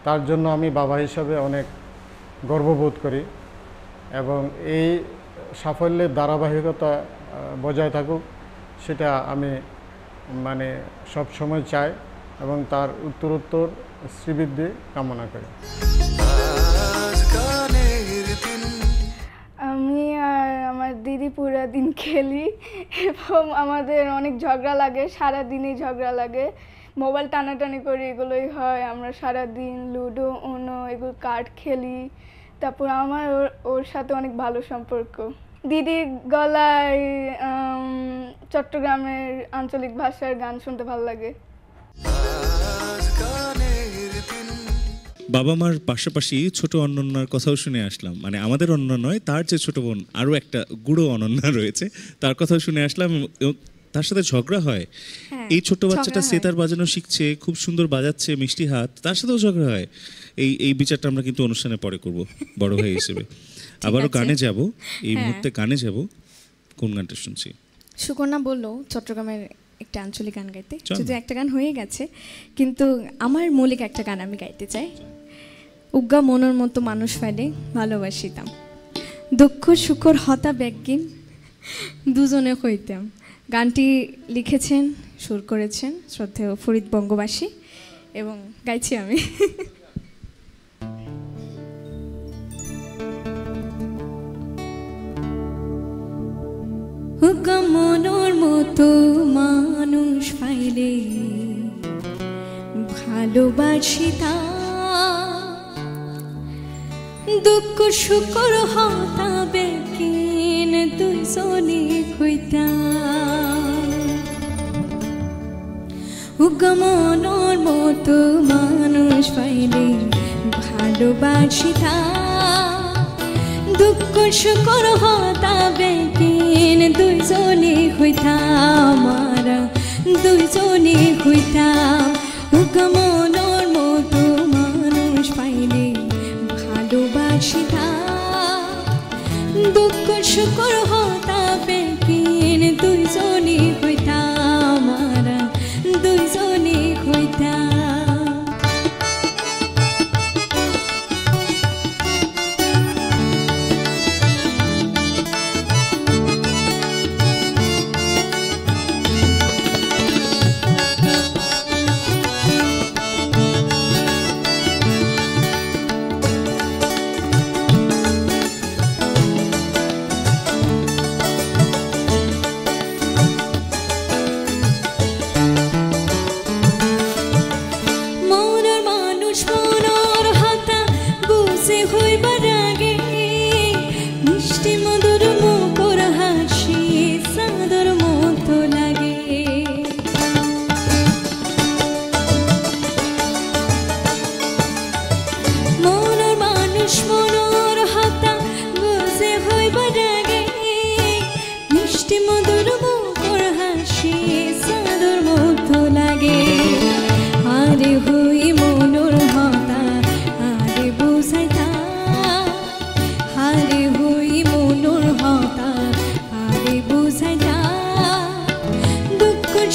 তার জন্য আমি বাবা হিসাবে অনেক গর্ববোধ করি এবং এই সাফল্যের ধারাবাহিকতা বজায় থাকুক সেটা আমি মানে সব সময় চাই এবং তার উত্তরোত্তর শ্রীবৃদ্ধি কামনা করি। আমি আর আমার দিদি পুরো দিন খেলি এবং আমাদের অনেক ঝগড়া লাগে, সারাদিনই ঝগড়া লাগে, মোবাইল টানাটানি করি, এগুলোই হয়। আমরা সারাদিন লুডো, উনো, এগুলো কার্ড খেলি। তারপর আমার ওর সাথে অনেক ভালো সম্পর্ক। দিদির গলায় চট্টগ্রামের আঞ্চলিক ভাষার গান শুনতে ভালো লাগে। বাবা মার পাশাপাশি ছোট অনন্যার কথাও শুনে আসলাম। মানে আমাদের অনন্য নয়, তার যে ছোট বোন আরও একটা গুঁড়ো অনন্যা রয়েছে, তার কথাও শুনে আসলাম। তার সাথে ঝগড়া হয়। এই ছোট্ট বাচ্চাটা সেতার বাজানো শিখছে, খুব সুন্দর বাজাচ্ছে, মিষ্টি হাত, তার সাথেও ঝগড়া হয়। এই বিচারটা আমরা কিন্তু অনুষ্ঠানে পরে করব বড় ভাই হিসেবে। আবারও গানে যাব, এই মুহূর্তে গানে যাব। কোন গানটা শুনছি? সুকন্যা বললো চট্টগ্রামের একটা আঞ্চলিক গান গাইতে, যদি একটা গান হয়ে গেছে, কিন্তু আমার মৌলিক একটা গান আমি গাইতে চাই। উগ্গা মনের মতো মানুষ ফেলে ভালোবাসিতাম, দুঃখ সুখর হতা ব্যাগিন দুজনে হইতাম। গানটি লিখেছেন, সুর করেছেন শ্রদ্ধেয় ফরিদ বঙ্গবাসী এবং গাইছি আমি। উগ্গা মনের মতো মানুষ পাইলে ভালোবাসিতাম, দুঃখ সুখর হতা বেকিন দুজনে হইতাম। উগ্গা মনের মতো মানুষ পাইলে ভালোবাসিতাম, দুঃখ সুখর হতা বেকিন দুজনে হইতাম, আমরা দুজনে হইতাম। উগ্গা মনের মতো মানুষ পাইলে ভালোবাসিতাম, দুঃখ সুখর হতা বেকিন দুজনে হইতাম, আমরা দুজনে হইতাম।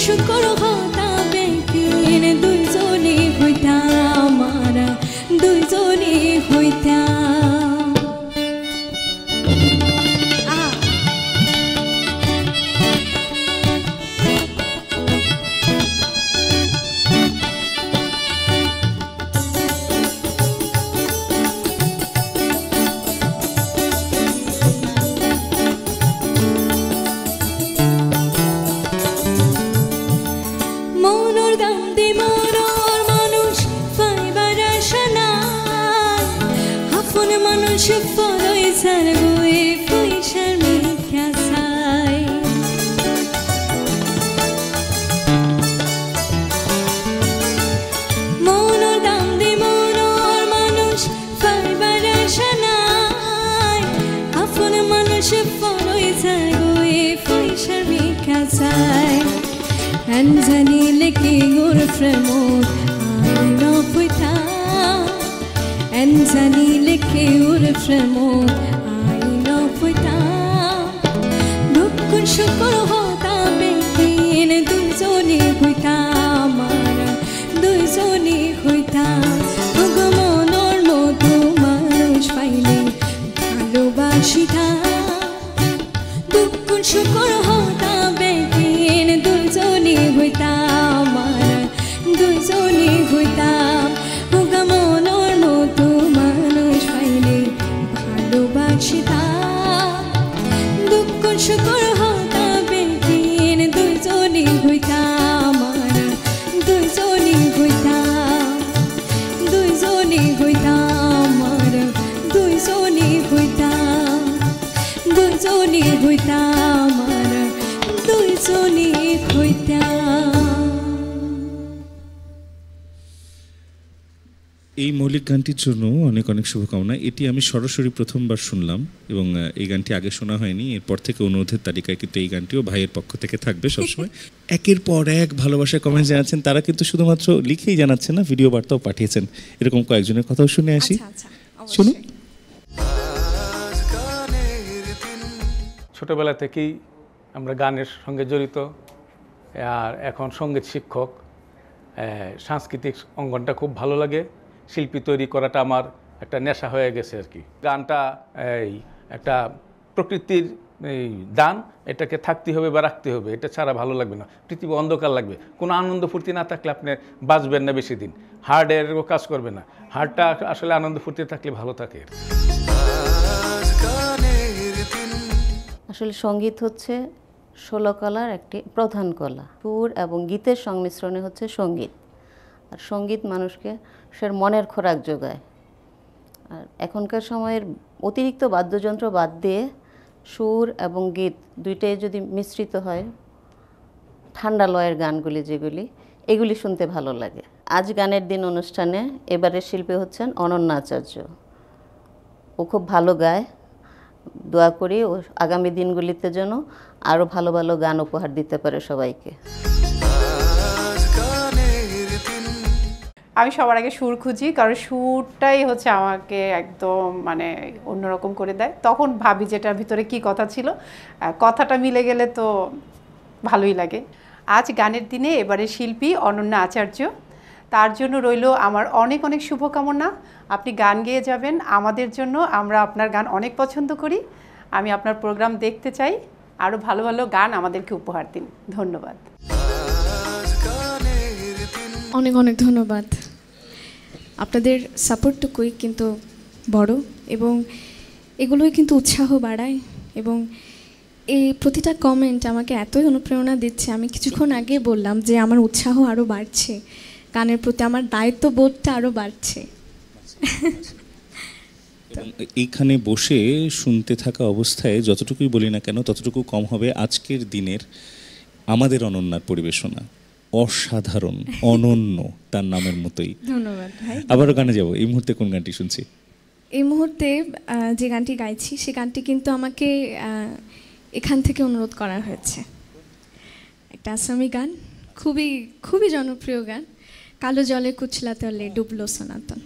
শুকর হতা বেকিন দুইজনে হইতাম মারা দুইজনে হইতাম ফলই সারগুয়ে পয়সার মিথ্যা ছাই মনোর দাম দি মনোর মানুষ পাইবার আশা নাই আপন মানুষ ফলই সারগুয়ে পয়সার মিথ্যা ছাই জানিলে কি গোর প্রেম আইন পইতা জানিলে কেউর প্রেম আইন পইতা দুঃখ শুকর হতা বেকিন দুইজনে হইতাম মারা দুইজনে হইতাম মনের মতো মানুষ পাইলে ভালোবাসিতা দুঃখ শুকর হতা বেকিন দুইজনে হইতাম মারা দুইজনে হইতাম মনের মতো মানুষ পাইলে ভালোবাসিতা দুঃখ শুকর হতা বেকিন দুইজনে হইতাম মারা দুইজনে হইতাম দুইজনে হইতাম মারা দুইজনে হইতাম দুইজনে হইতাম মারা দুইজনে হইতাম। এই মৌলিক গানটির জন্য অনেক অনেক শুভকামনা। এটি আমি সরাসরি প্রথমবার শুনলাম এবং এই গানটি আগে শোনা হয়নি। এরপর থেকে অনুরোধের তালিকায় কিন্তু এই গানটিও ভাইয়ের পক্ষ থেকে থাকবে সবসময়। একের পর এক ভালোবাসার কমেন্ট জানাচ্ছেন, তারা কিন্তু শুধুমাত্র লিখেই জানাচ্ছেন না, ভিডিও বার্তাও পাঠিয়েছেন। এরকম কয়েকজনের কথাও শুনে আসি, শুনুন। ছোটবেলা থেকেই আমরা গানের সঙ্গে জড়িত, আর এখন সঙ্গীত শিক্ষক। সাংস্কৃতিক অঙ্গনটা খুব ভালো লাগে, শিল্পী তৈরি করাটা আমার একটা নেশা হয়ে গেছে আর কি। গানটা এই একটা প্রকৃতির এই দান, এটাকে থাকতে হবে বা রাখতে হবে, এটা ছাড়া ভালো লাগবে না। পৃথিবী অন্ধকার লাগবে, কোনো আনন্দ ফুর্তি না থাকলে আপনি বাঁচবেন না বেশি দিন, হার্টেরও কাজ করবে না। হার্টটা আসলে আনন্দ ফুর্তি থাকলে ভালো থাকে। আসলে সঙ্গীত হচ্ছে 16 কলার একটি প্রধান কলা। সুর এবং গীতের সংমিশ্রণে হচ্ছে সঙ্গীত। আর সঙ্গীত মানুষকে সে মনের খোরাক যোগায়। আর এখনকার সময়ের অতিরিক্ত বাদ্যযন্ত্র বাদ দিয়ে সুর এবং গীত দুইটাই যদি মিশ্রিত হয়, ঠান্ডা লয়ের গানগুলি যেগুলি, এগুলি শুনতে ভালো লাগে। আজ গানের দিন অনুষ্ঠানে এবারের শিল্পী হচ্ছেন অনন্যা আচার্য। ও খুব ভালো গায়। দোয়া করি ও আগামী দিনগুলিতে যেন আরও ভালো ভালো গান উপহার দিতে পারে সবাইকে। আমি সবার আগে সুর খুঁজি, কারণ সুরটাই হচ্ছে আমাকে একদম মানে অন্যরকম করে দেয়। তখন ভাবি যেটার ভিতরে কি কথা ছিল, কথাটা মিলে গেলে তো ভালোই লাগে। আজ গানের দিনে এবারে শিল্পী অনন্যা আচার্য, তার জন্য রইল আমার অনেক অনেক শুভকামনা। আপনি গান গেয়ে যাবেন আমাদের জন্য, আমরা আপনার গান অনেক পছন্দ করি। আমি আপনার প্রোগ্রাম দেখতে চাই, আরও ভালো ভালো গান আমাদেরকে উপহার দিন। ধন্যবাদ। অনেক অনেক ধন্যবাদ। আপনাদের সাপোর্টটুকুই কিন্তু বড়, এবং এগুলোই কিন্তু উৎসাহ বাড়ায়, এবং এই প্রতিটা কমেন্ট আমাকে এতই অনুপ্রেরণা দিচ্ছে। আমি কিছুক্ষণ আগে বললাম যে আমার উৎসাহ আরও বাড়ছে, গানের প্রতি আমার দায়িত্ববোধটা আরও বাড়ছে। এইখানে বসে শুনতে থাকা অবস্থায় যতটুকুই বলি না কেন ততটুকু কম হবে আজকের দিনের আমাদের অনন্যার পরিবেশনা। অসাধারণ, অনন্য, তার নামের মতোই। ধন্যবাদ ভাই। আবারও গানে যাব। এই মুহূর্তে কোন গানটি শুনছি? এই মুহূর্তে যে গানটি গাইছি সে গানটি কিন্তু আমাকে এখান থেকে অনুরোধ করা হয়েছে। একটা আসামি গান, খুবই খুবই জনপ্রিয় গান, কালো জলে কুচলা তলে ডুবলো সনাতন।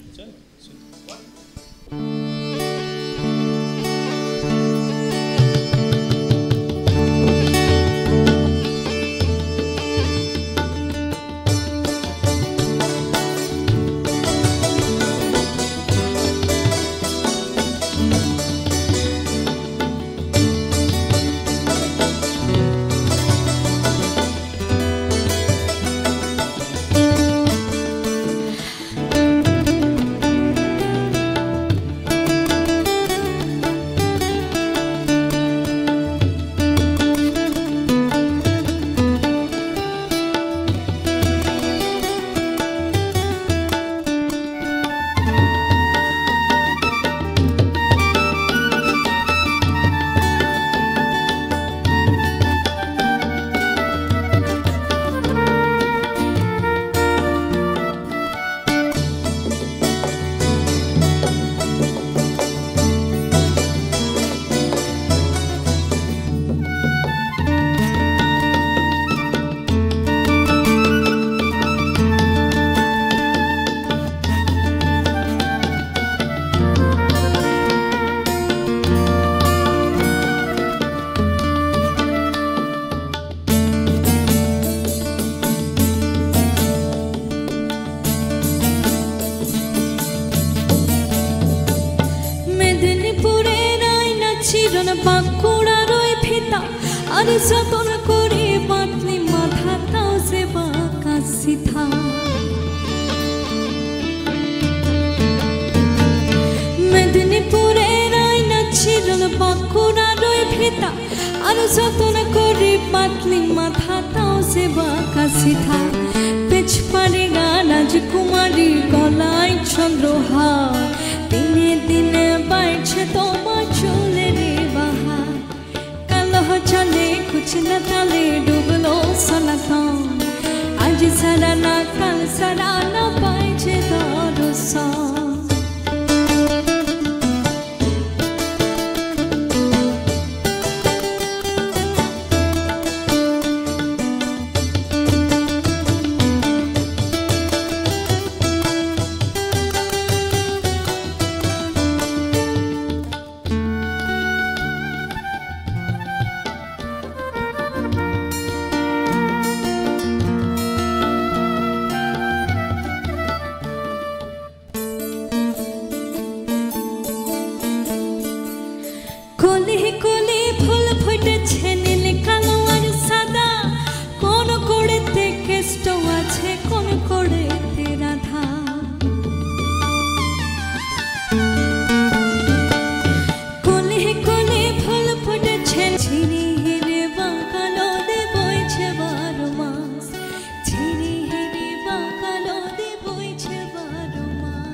পাকুড়ার ওই ফিতা আর যতন করে বাতলি মাথাটাও যে বাঁকা সিধা মেদিনীপুরের আয়না ছিল পাকুড়ার ওই ফিতা আর যতন করে বাতলি মাথাটাও যে বাঁকা সিধা পেছপাড়ে গা রাজকুমারী গলায় চন্দ্রহার দিনে দিনে বাড়ছে তোমার চুলের বাহার কালো চলে কুছ না তালে ডুবলো সনাতন আজ সারা না কাল সারা না পাইছে দর্শন কলি কলি ফুল ফুটেছে নীল কালো আর সাদা কোন কড়েতে কেষ্ট আছে কোন কড়েতে রাধা কলি কলি ফুল ফুটেছে ঝিরি হিরে বাঁকা নদী বইছে 12 মাস ঝিরি হিরে বাঁকা নদী বইছে 12 মাস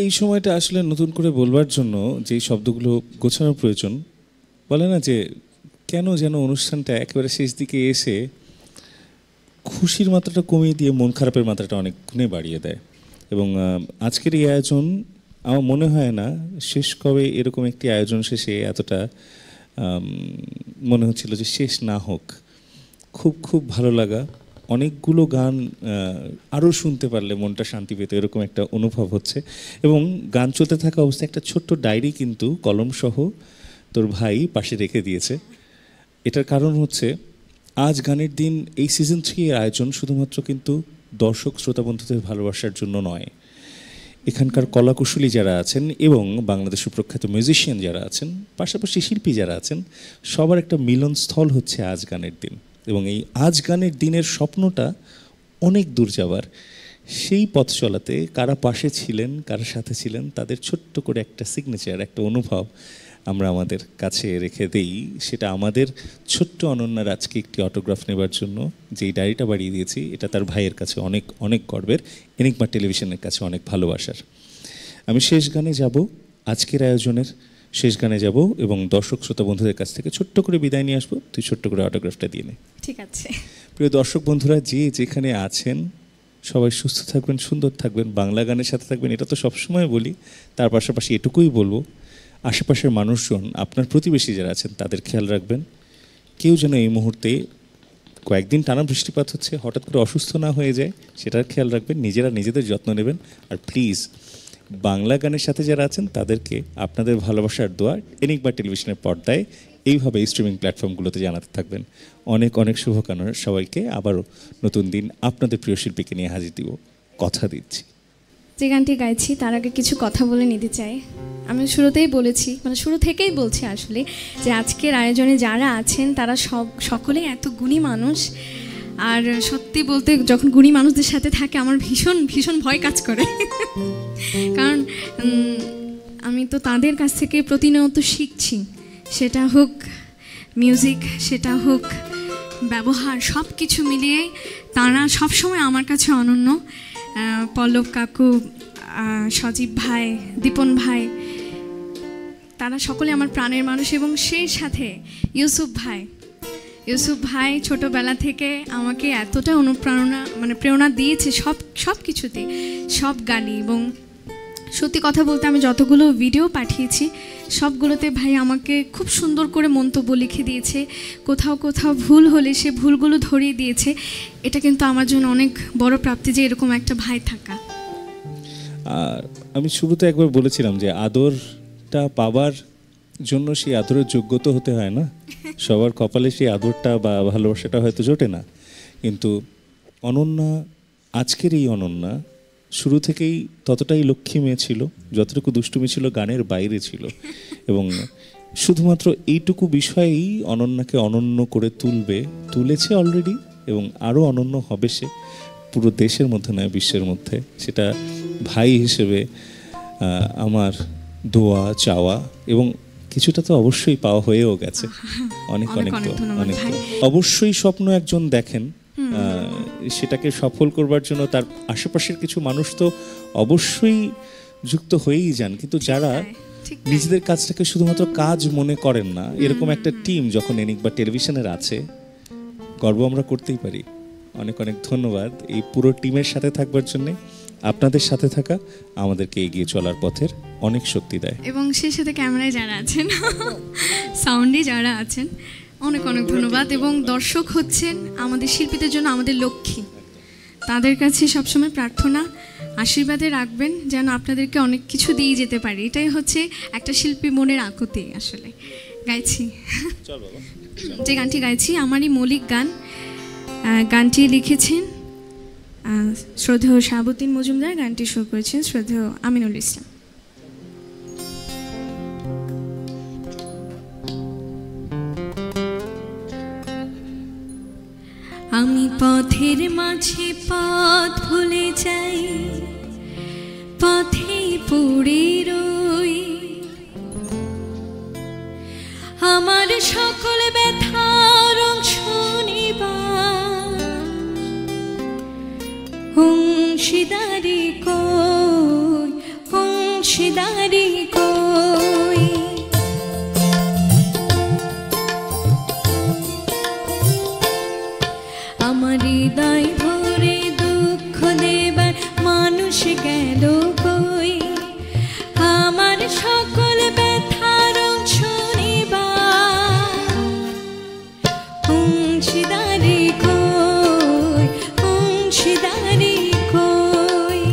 এই সময়টা আসলে নতুন করে বলবার জন্য যেই শব্দগুলো গোছানোর প্রয়োজন বলে না যে কেন যেন অনুষ্ঠানটা একেবারে শেষ দিকে এসে খুশির মাত্রাটা কমিয়ে দিয়ে মন খারাপের মাত্রাটা অনেক গুণে বাড়িয়ে দেয় এবং আজকের এই আয়োজন আমার মনে হয় না শেষ কবে এরকম একটি আয়োজন শেষে এতটা মনে হচ্ছিল যে শেষ না হোক খুব খুব ভালো লাগা অনেকগুলো গান আরও শুনতে পারলে মনটা শান্তি পেত এরকম একটা অনুভব হচ্ছে এবং গান চলতে থাকা অবস্থায় একটা ছোট্ট ডায়েরি কিন্তু কলমসহ তোর ভাই পাশে রেখে দিয়েছে এটার কারণ হচ্ছে আজ গানের দিন এই সিজন 3 এর আয়োজন শুধুমাত্র কিন্তু দর্শক শ্রোতা বন্ধুদের ভালোবাসার জন্য নয় এখানকার কলাকুশলী যারা আছেন এবং বাংলাদেশ সুপ্রখ্যাত মিউজিশিয়ান যারা আছেন পাশাপাশি শিল্পী যারা আছেন সবার একটা মিলনস্থল হচ্ছে আজ গানের দিন এবং এই আজ গানের দিনের স্বপ্নটা অনেক দূর যাবার সেই পথ চলাতে কারা পাশে ছিলেন কারা সাথে ছিলেন তাদের ছোট্ট করে একটা সিগনেচার একটা অনুভব আমরা আমাদের কাছে রেখে দেই সেটা আমাদের ছোট্ট অনন্যার আজকে একটি অটোগ্রাফ নেবার জন্য যেই ডায়েরিটা বাড়িয়ে দিয়েছি এটা তার ভাইয়ের কাছে অনেক অনেক গর্বের এনিগমা টেলিভিশনের কাছে অনেক ভালোবাসার আমি শেষ গানে যাব আজকের আয়োজনের শেষ গানে যাব এবং দর্শক শ্রোতা বন্ধুদের কাছ থেকে ছোট্ট করে বিদায় নিয়ে আসবো তুই ছোট্ট করে অটোগ্রাফটা দিয়ে নে ঠিক আছে প্রিয় দর্শক বন্ধুরা যে যেখানে আছেন সবাই সুস্থ থাকবেন সুন্দর থাকবেন বাংলা গানের সাথে থাকবেন এটা তো সবসময় বলি তার পাশাপাশি এটুকুই বলবো আশেপাশের মানুষজন আপনার প্রতিবেশী যারা আছেন তাদের খেয়াল রাখবেন কেউ যেন এই মুহূর্তে কয়েকদিন টানা বৃষ্টিপাত হচ্ছে হঠাৎ করে অসুস্থ না হয়ে যায় সেটার খেয়াল রাখবেন নিজেরা নিজেদের যত্ন নেবেন আর প্লিজ বাংলা গানের সাথে যারা আছেন তাদেরকে আপনাদের ভালোবাসার দোয়া এনিগমা টেলিভিশনের পর্দায় এইভাবে স্ট্রিমিং প্ল্যাটফর্মগুলোতে জানাতে থাকবেন অনেক অনেক শুভকামনা সবাইকে আবারও নতুন দিন আপনাদের প্রিয় শিল্পীকে নিয়ে হাজির দিব কথা দিচ্ছি যে গানটি গাইছি তার আগে কিছু কথা বলে নিতে চাই আমি শুরুতেই বলেছি মানে শুরু থেকেই বলছি আসলে যে আজকের আয়োজনে যারা আছেন তারা সকলেই এত গুণী মানুষ আর সত্যি বলতে যখন গুণী মানুষদের সাথে থাকে আমার ভীষণ ভীষণ ভয় কাজ করে কারণ আমি তো তাদের কাছ থেকে প্রতিনিয়ত শিখছি সেটা হোক মিউজিক সেটা হোক ব্যবহার সব কিছু মিলিয়ে তারা সবসময় আমার কাছে অনন্য পল্লব কাকু সজীব ভাই দীপন ভাই তারা সকলে আমার প্রাণের মানুষ এবং সেই সাথে ইউসুফ ভাই ছোটোবেলা থেকে আমাকে এতটা প্রেরণা দিয়েছে সব কিছুতে সব গানে এবং সত্যি কথা বলতে আমি যতগুলো ভিডিও পাঠিয়েছি সবগুলোতে ভাই আমাকে খুব সুন্দর করে মন্তব্য লিখে দিয়েছে কোথাও কোথাও ভুল হলে সে ভুলগুলো ধরিয়ে দিয়েছে এটা কিন্তু আমার জন্য অনেক বড় প্রাপ্তি যে এরকম একটা ভাই থাকা আর আমি শুরুতে একবার বলেছিলাম যে আদরটা পাবার জন্য সেই আদরের যোগ্যতা হতে হয় না সবার কপালে সেই আদরটা বা ভালোবাসাটা হয়তো জোটে না কিন্তু অনন্যা আজকের এই অনন্যা শুরু থেকেই ততটাই লক্ষ্মী মেয়ে ছিল যতটুকু দুষ্টুমি ছিল গানের বাইরে ছিল, এবং শুধুমাত্র এইটুকু বিষয়েই অনন্যাকে অনন্য করে তুলেছে অলরেডি, এবং আরও অনন্য হবে সে পুরো দেশের মধ্যে নয় বিশ্বের মধ্যে। সেটা ভাই হিসেবে আমার দোয়া চাওয়া, এবং কিছুটা তো অবশ্যই পাওয়া হয়েও গেছে। অনেক অনেক অনেক অবশ্যই স্বপ্ন একজন দেখেন, সেটাকে সফল করবার জন্য তার আশেপাশের কিছু মানুষ তো অবশ্যই যুক্ত হয়েই যান, কিন্তু যারা নিজেদের কাজটাকে শুধুমাত্র কাজ মনে করেন না, এরকম একটা টিম যখন এনিক বা টেলিভিশনের আছে, গর্ব আমরা করতেই পারি। অনেক অনেক ধন্যবাদ এই পুরো টিমের সাথে থাকবার জন্য। আপনাদের সাথে থাকা আমাদেরকে এগিয়ে চলার পথের অনেক শক্তি দেয়। এবং সেই সাথে ক্যামেরায় যারা আছেন, সাউন্ডে যারা আছেন, অনেক অনেক ধন্যবাদ। এবং দর্শক হচ্ছেন আমাদের শিল্পীদের জন্য আমাদের লক্ষ্মী। তাদের কাছে সবসময় প্রার্থনা, আশীর্বাদে রাখবেন যেন আপনাদেরকে অনেক কিছু দিয়ে যেতে পারি। এটাই হচ্ছে একটা শিল্পী মনের আকুতি। আসলে গাইছি, যে গানটি গাইছি আমারই মৌলিক গান। গানটি লিখেছেন শ্রদ্ধেয় শাহাবুদ্দিন মজুমদার, গানটি সুর করেছেন শ্রদ্ধেয় আমিনুল ইসলাম। আমি পথের মাঝে পথ ভুলে যাই, পথে পড়ে রই, আমার সকল ব্যথার অংশ নিবার অংশীদারি কই, অংশীদারি কই। আমার হৃদয় ভরে দুঃখ দেবার মানুষ গেল কই, আমার সকল ব্যথার অংশ নিবার অংশীদারি কই, অংশীদারি কই।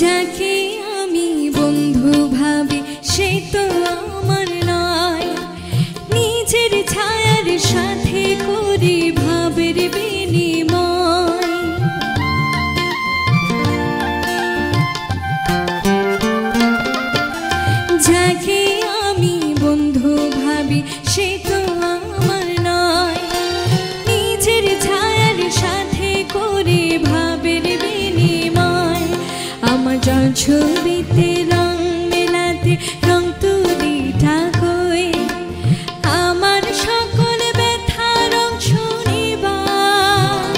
যাকে আমি বন্ধু ভাবি সে তো আমার নয়, নিজের ছায়ার সাথে করি ভাবের বিনিময়। যাকে আমি বন্ধু ভাবি সে তো আমার নয়, নিজের ছায়ার সাথে করে ভাবের বিনিময়। আমার জল ছবিতে রং মেলাতে রং তুলি ঠাকুই, আমার সকল ব্যথার অংশ নিবার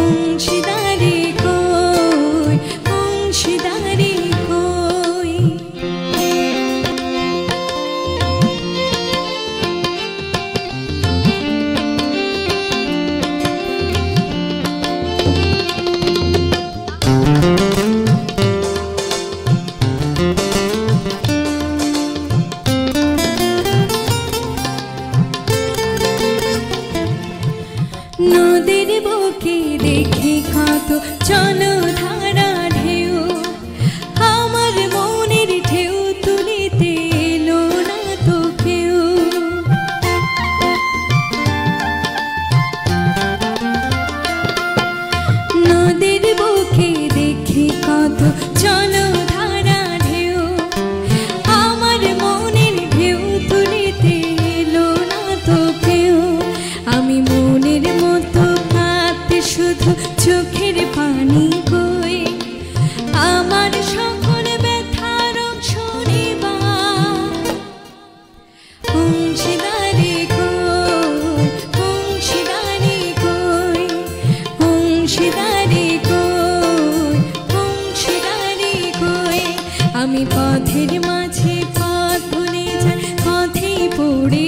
অংশীদারি কই, অংশীদারি কই। নদীর বুকে দেখি কত জলধারা ঢেউ, আমার মনের ঢেউ তুলিতে এলো না তো কেউ। নদীর বুকে দেখি কত জলধারা ঢেউ, আমার মনের ঢেউ তুলিতে এলো না তো কেউ। আমি মনের মতো কাঁদতে শুধু চোখের পানি কই, আমার সকল ব্যথার অংশ নিবার অংশীদারি কই, অংশীদারি কই, অংশীদারি কই, অংশীদারি কই। আমি পথের মাঝে পথ ভুলে যাই, পথে পড়ে